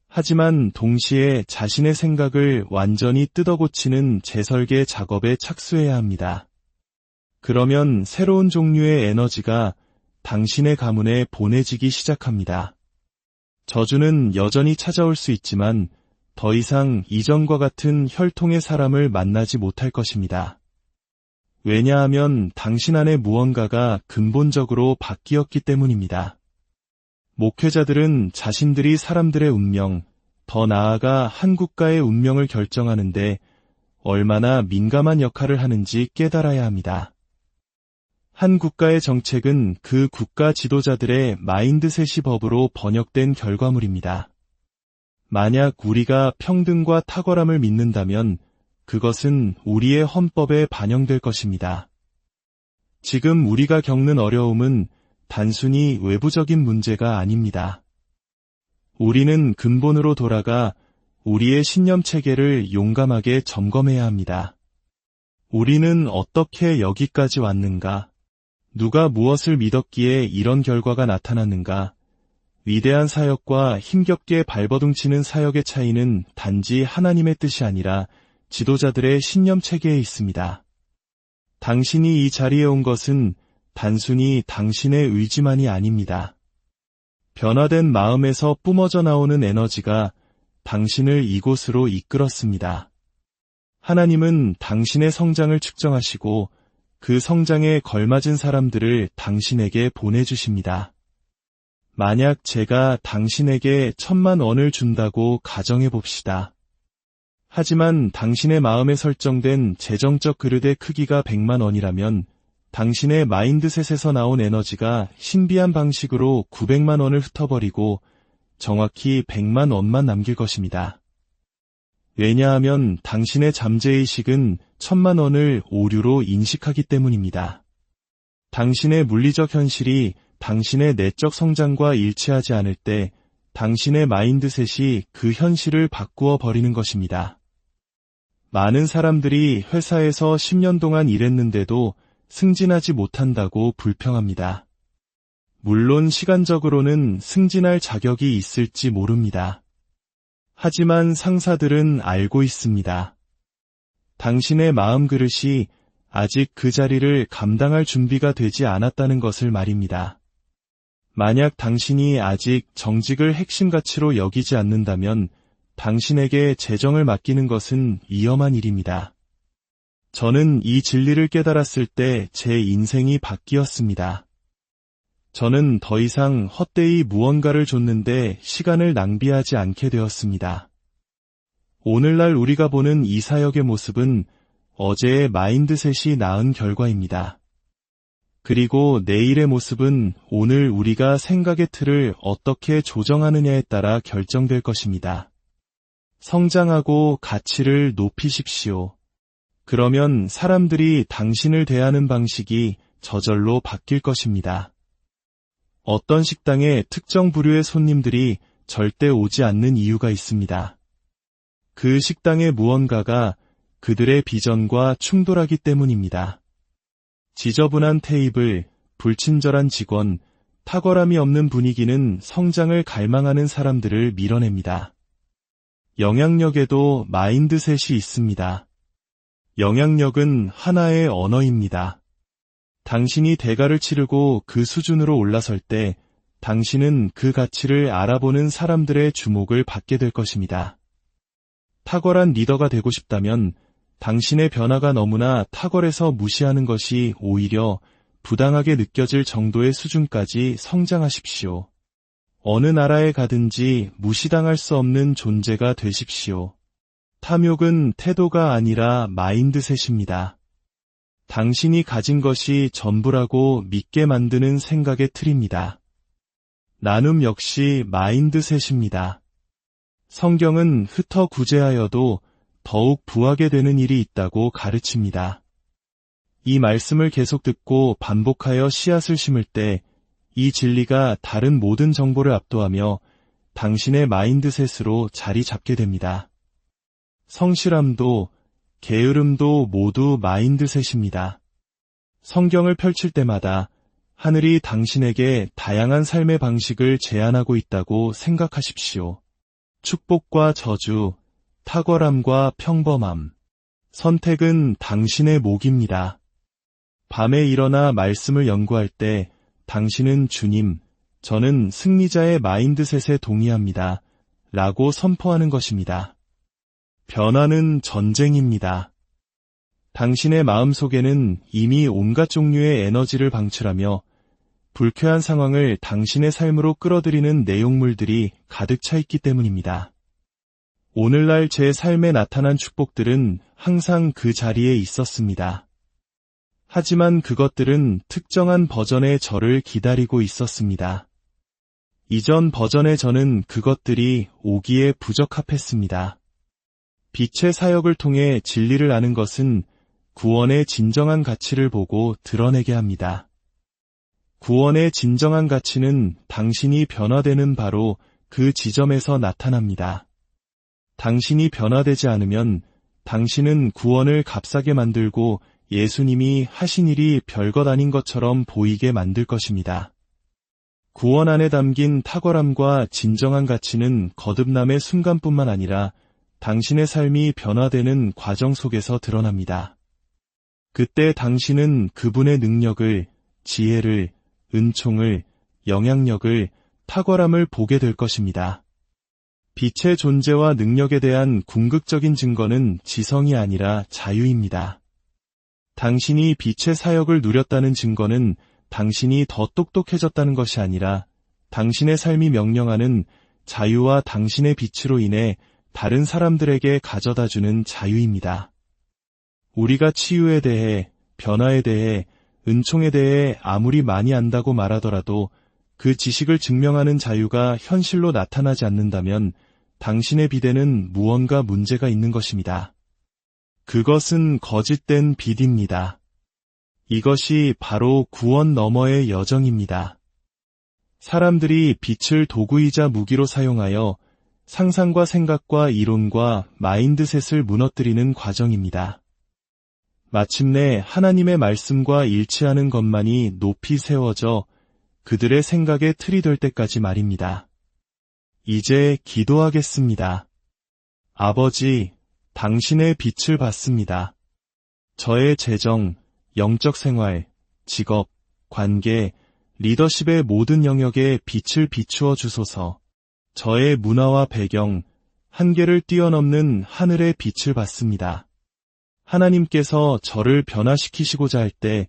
하지만 동시에 자신의 생각을 완전히 뜯어고치는 재설계 작업에 착수해야 합니다. 그러면 새로운 종류의 에너지가 당신의 가문에 보내지기 시작합니다. 저주는 여전히 찾아올 수 있지만 더 이상 이전과 같은 혈통의 사람을 만나지 못할 것입니다. 왜냐하면 당신 안에 무언가가 근본적으로 바뀌었기 때문입니다. 목회자들은 자신들이 사람들의 운명, 더 나아가 한 국가의 운명을 결정하는데 얼마나 민감한 역할을 하는지 깨달아야 합니다. 한 국가의 정책은 그 국가 지도자들의 마인드셋이 법으로 번역된 결과물입니다. 만약 우리가 평등과 탁월함을 믿는다면 그것은 우리의 헌법에 반영될 것입니다. 지금 우리가 겪는 어려움은 단순히 외부적인 문제가 아닙니다. 우리는 근본으로 돌아가 우리의 신념 체계를 용감하게 점검해야 합니다. 우리는 어떻게 여기까지 왔는가? 누가 무엇을 믿었기에 이런 결과가 나타났는가? 위대한 사역과 힘겹게 발버둥치는 사역의 차이는 단지 하나님의 뜻이 아니라 지도자들의 신념 체계에 있습니다. 당신이 이 자리에 온 것은 단순히 당신의 의지만이 아닙니다. 변화된 마음에서 뿜어져 나오는 에너지가 당신을 이곳으로 이끌었습니다. 하나님은 당신의 성장을 측정하시고 그 성장에 걸맞은 사람들을 당신에게 보내주십니다. 만약 제가 당신에게 1,000만 원을 준다고 가정해 봅시다. 하지만 당신의 마음에 설정된 재정적 그릇의 크기가 100만 원이라면 당신의 마인드셋에서 나온 에너지가 신비한 방식으로 900만 원을 흩어버리고 정확히 100만 원만 남길 것입니다. 왜냐하면 당신의 잠재의식은 1,000만 원을 오류로 인식하기 때문입니다. 당신의 물리적 현실이 당신의 내적 성장과 일치하지 않을 때 당신의 마인드셋이 그 현실을 바꾸어 버리는 것입니다. 많은 사람들이 회사에서 10년 동안 일했는데도 승진하지 못한다고 불평합니다. 물론 시간적으로는 승진할 자격이 있을지 모릅니다. 하지만 상사들은 알고 있습니다. 당신의 마음 그릇이 아직 그 자리를 감당할 준비가 되지 않았다는 것을 말입니다. 만약 당신이 아직 정직을 핵심 가치로 여기지 않는다면 당신에게 재정을 맡기는 것은 위험한 일입니다. 저는 이 진리를 깨달았을 때 제 인생이 바뀌었습니다. 저는 더 이상 헛되이 무언가를 줬는데 시간을 낭비하지 않게 되었습니다. 오늘날 우리가 보는 이 사역의 모습은 어제의 마인드셋이 낳은 결과입니다. 그리고 내일의 모습은 오늘 우리가 생각의 틀을 어떻게 조정하느냐에 따라 결정될 것입니다. 성장하고 가치를 높이십시오. 그러면 사람들이 당신을 대하는 방식이 저절로 바뀔 것입니다. 어떤 식당에 특정 부류의 손님들이 절대 오지 않는 이유가 있습니다. 그 식당의 무언가가 그들의 비전과 충돌하기 때문입니다. 지저분한 테이블, 불친절한 직원, 탁월함이 없는 분위기는 성장을 갈망하는 사람들을 밀어냅니다. 영향력에도 마인드셋이 있습니다. 영향력은 하나의 언어입니다. 당신이 대가를 치르고 그 수준으로 올라설 때 당신은 그 가치를 알아보는 사람들의 주목을 받게 될 것입니다. 탁월한 리더가 되고 싶다면 당신의 변화가 너무나 탁월해서 무시하는 것이 오히려 부당하게 느껴질 정도의 수준까지 성장하십시오. 어느 나라에 가든지 무시당할 수 없는 존재가 되십시오. 탐욕은 태도가 아니라 마인드셋입니다. 당신이 가진 것이 전부라고 믿게 만드는 생각의 틀입니다. 나눔 역시 마인드셋입니다. 성경은 흩어 구제하여도 더욱 부하게 되는 일이 있다고 가르칩니다. 이 말씀을 계속 듣고 반복하여 씨앗을 심을 때 이 진리가 다른 모든 정보를 압도하며 당신의 마인드셋으로 자리 잡게 됩니다. 성실함도 게으름도 모두 마인드셋입니다. 성경을 펼칠 때마다 하늘이 당신에게 다양한 삶의 방식을 제안하고 있다고 생각하십시오. 축복과 저주, 탁월함과 평범함. 선택은 당신의 몫입니다. 밤에 일어나 말씀을 연구할 때 당신은 주님, 저는 승리자의 마인드셋에 동의합니다. 라고 선포하는 것입니다. 변화는 전쟁입니다. 당신의 마음속에는 이미 온갖 종류의 에너지를 방출하며 불쾌한 상황을 당신의 삶으로 끌어들이는 내용물들이 가득 차 있기 때문입니다. 오늘날 제 삶에 나타난 축복들은 항상 그 자리에 있었습니다. 하지만 그것들은 특정한 버전의 저를 기다리고 있었습니다. 이전 버전의 저는 그것들이 오기에 부적합했습니다. 빛의 사역을 통해 진리를 아는 것은 구원의 진정한 가치를 보고 드러내게 합니다. 구원의 진정한 가치는 당신이 변화되는 바로 그 지점에서 나타납니다. 당신이 변화되지 않으면 당신은 구원을 값싸게 만들고 예수님이 하신 일이 별것 아닌 것처럼 보이게 만들 것입니다. 구원 안에 담긴 탁월함과 진정한 가치는 거듭남의 순간뿐만 아니라 당신의 삶이 변화되는 과정 속에서 드러납니다. 그때 당신은 그분의 능력을, 지혜를, 은총을, 영향력을, 탁월함을 보게 될 것입니다. 빛의 존재와 능력에 대한 궁극적인 증거는 지성이 아니라 자유입니다. 당신이 빛의 사역을 누렸다는 증거는 당신이 더 똑똑해졌다는 것이 아니라 당신의 삶이 명령하는 자유와 당신의 빛으로 인해 다른 사람들에게 가져다주는 자유입니다. 우리가 치유에 대해, 변화에 대해, 은총에 대해 아무리 많이 안다고 말하더라도 그 지식을 증명하는 자유가 현실로 나타나지 않는다면 당신의 비대는 무언가 문제가 있는 것입니다. 그것은 거짓된 빛입니다. 이것이 바로 구원 너머의 여정입니다. 사람들이 빛을 도구이자 무기로 사용하여 상상과 생각과 이론과 마인드셋을 무너뜨리는 과정입니다. 마침내 하나님의 말씀과 일치하는 것만이 높이 세워져 그들의 생각의 틀이 될 때까지 말입니다. 이제 기도하겠습니다. 아버지, 당신의 빛을 받습니다. 저의 재정, 영적 생활, 직업, 관계, 리더십의 모든 영역에 빛을 비추어 주소서. 저의 문화와 배경, 한계를 뛰어넘는 하늘의 빛을 받습니다. 하나님께서 저를 변화시키시고자 할 때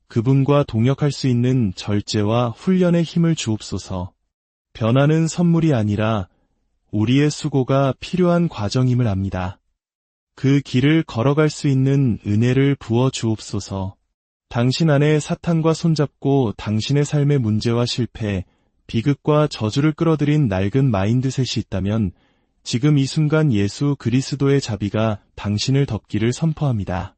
그분과 동역할 수 있는 절제와 훈련의 힘을 주옵소서. 변화는 선물이 아니라 우리의 수고가 필요한 과정임을 압니다. 그 길을 걸어갈 수 있는 은혜를 부어 주옵소서. 당신 안에 사탄과 손잡고 당신의 삶의 문제와 실패, 비극과 저주를 끌어들인 낡은 마인드셋이 있다면 지금 이 순간 예수 그리스도의 자비가 당신을 덮기를 선포합니다.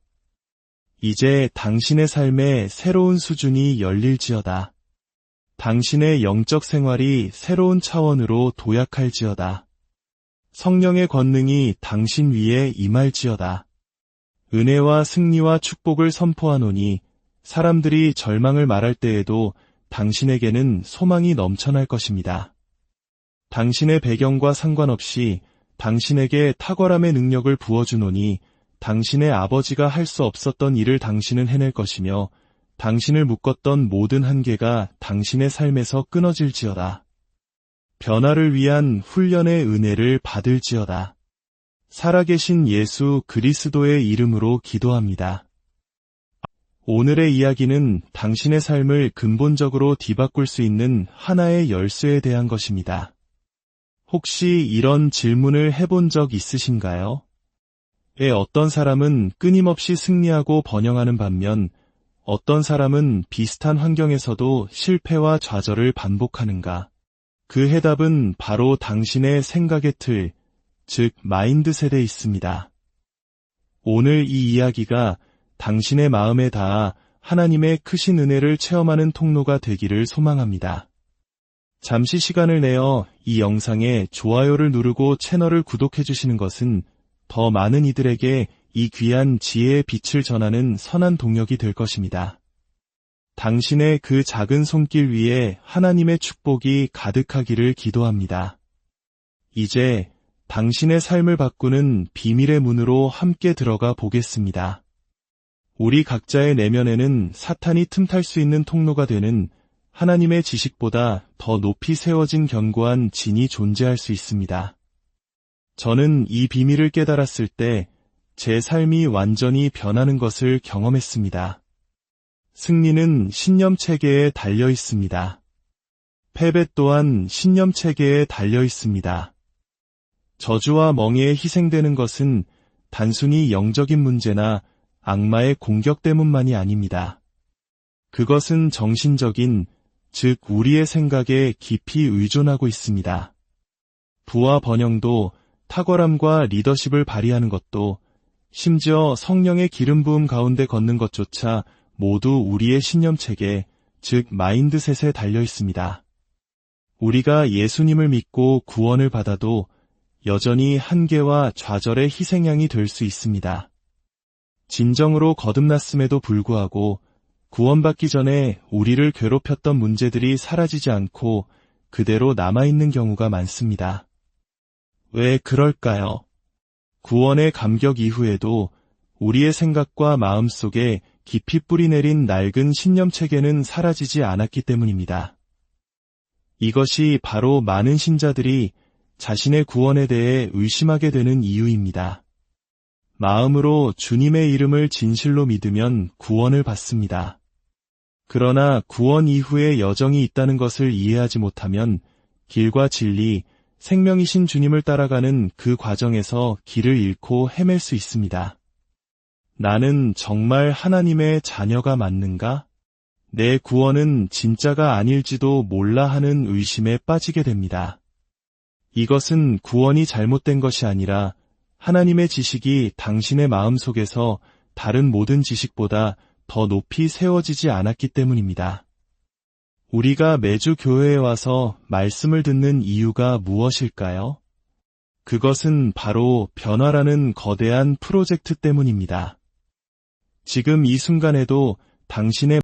이제 당신의 삶의 새로운 수준이 열릴지어다. 당신의 영적 생활이 새로운 차원으로 도약할지어다. 성령의 권능이 당신 위에 임할지어다. 은혜와 승리와 축복을 선포하노니 사람들이 절망을 말할 때에도 당신에게는 소망이 넘쳐날 것입니다. 당신의 배경과 상관없이 당신에게 탁월함의 능력을 부어주노니 당신의 아버지가 할 수 없었던 일을 당신은 해낼 것이며 당신을 묶었던 모든 한계가 당신의 삶에서 끊어질지어다. 변화를 위한 훈련의 은혜를 받을지어다. 살아계신 예수 그리스도의 이름으로 기도합니다. 오늘의 이야기는 당신의 삶을 근본적으로 뒤바꿀 수 있는 하나의 열쇠에 대한 것입니다. 혹시 이런 질문을 해본 적 있으신가요? 어떤 사람은 끊임없이 승리하고 번영하는 반면 어떤 사람은 비슷한 환경에서도 실패와 좌절을 반복하는가? 그 해답은 바로 당신의 생각의 틀, 즉 마인드셋에 있습니다. 오늘 이 이야기가 당신의 마음에 닿아 하나님의 크신 은혜를 체험하는 통로가 되기를 소망합니다. 잠시 시간을 내어 이 영상에 좋아요를 누르고 채널을 구독해 주시는 것은 더 많은 이들에게 이 귀한 지혜의 빛을 전하는 선한 동력이 될 것입니다. 당신의 그 작은 손길 위에 하나님의 축복이 가득하기를 기도합니다. 이제 당신의 삶을 바꾸는 비밀의 문으로 함께 들어가 보겠습니다. 우리 각자의 내면에는 사탄이 틈탈 수 있는 통로가 되는 하나님의 지식보다 더 높이 세워진 견고한 진이 존재할 수 있습니다. 저는 이 비밀을 깨달았을 때 제 삶이 완전히 변하는 것을 경험했습니다. 승리는 신념 체계에 달려 있습니다. 패배 또한 신념 체계에 달려 있습니다. 저주와 멍에에 희생되는 것은 단순히 영적인 문제나 악마의 공격 때문만이 아닙니다. 그것은 정신적인, 즉 우리의 생각에 깊이 의존하고 있습니다. 부와 번영도 탁월함과 리더십을 발휘하는 것도 심지어 성령의 기름 부음 가운데 걷는 것조차 모두 우리의 신념체계, 즉 마인드셋에 달려 있습니다. 우리가 예수님을 믿고 구원을 받아도 여전히 한계와 좌절의 희생양이 될 수 있습니다. 진정으로 거듭났음에도 불구하고 구원받기 전에 우리를 괴롭혔던 문제들이 사라지지 않고 그대로 남아있는 경우가 많습니다. 왜 그럴까요? 구원의 감격 이후에도 우리의 생각과 마음 속에 깊이 뿌리내린 낡은 신념체계는 사라지지 않았기 때문입니다. 이것이 바로 많은 신자들이 자신의 구원에 대해 의심하게 되는 이유입니다. 마음으로 주님의 이름을 진실로 믿으면 구원을 받습니다. 그러나 구원 이후에 여정이 있다는 것을 이해하지 못하면 길과 진리, 생명이신 주님을 따라가는 그 과정에서 길을 잃고 헤맬 수 있습니다. 나는 정말 하나님의 자녀가 맞는가? 내 구원은 진짜가 아닐지도 몰라 하는 의심에 빠지게 됩니다. 이것은 구원이 잘못된 것이 아니라 하나님의 지식이 당신의 마음속에서 다른 모든 지식보다 더 높이 세워지지 않았기 때문입니다. 우리가 매주 교회에 와서 말씀을 듣는 이유가 무엇일까요? 그것은 바로 변화라는 거대한 프로젝트 때문입니다. 지금 이 순간에도 당신의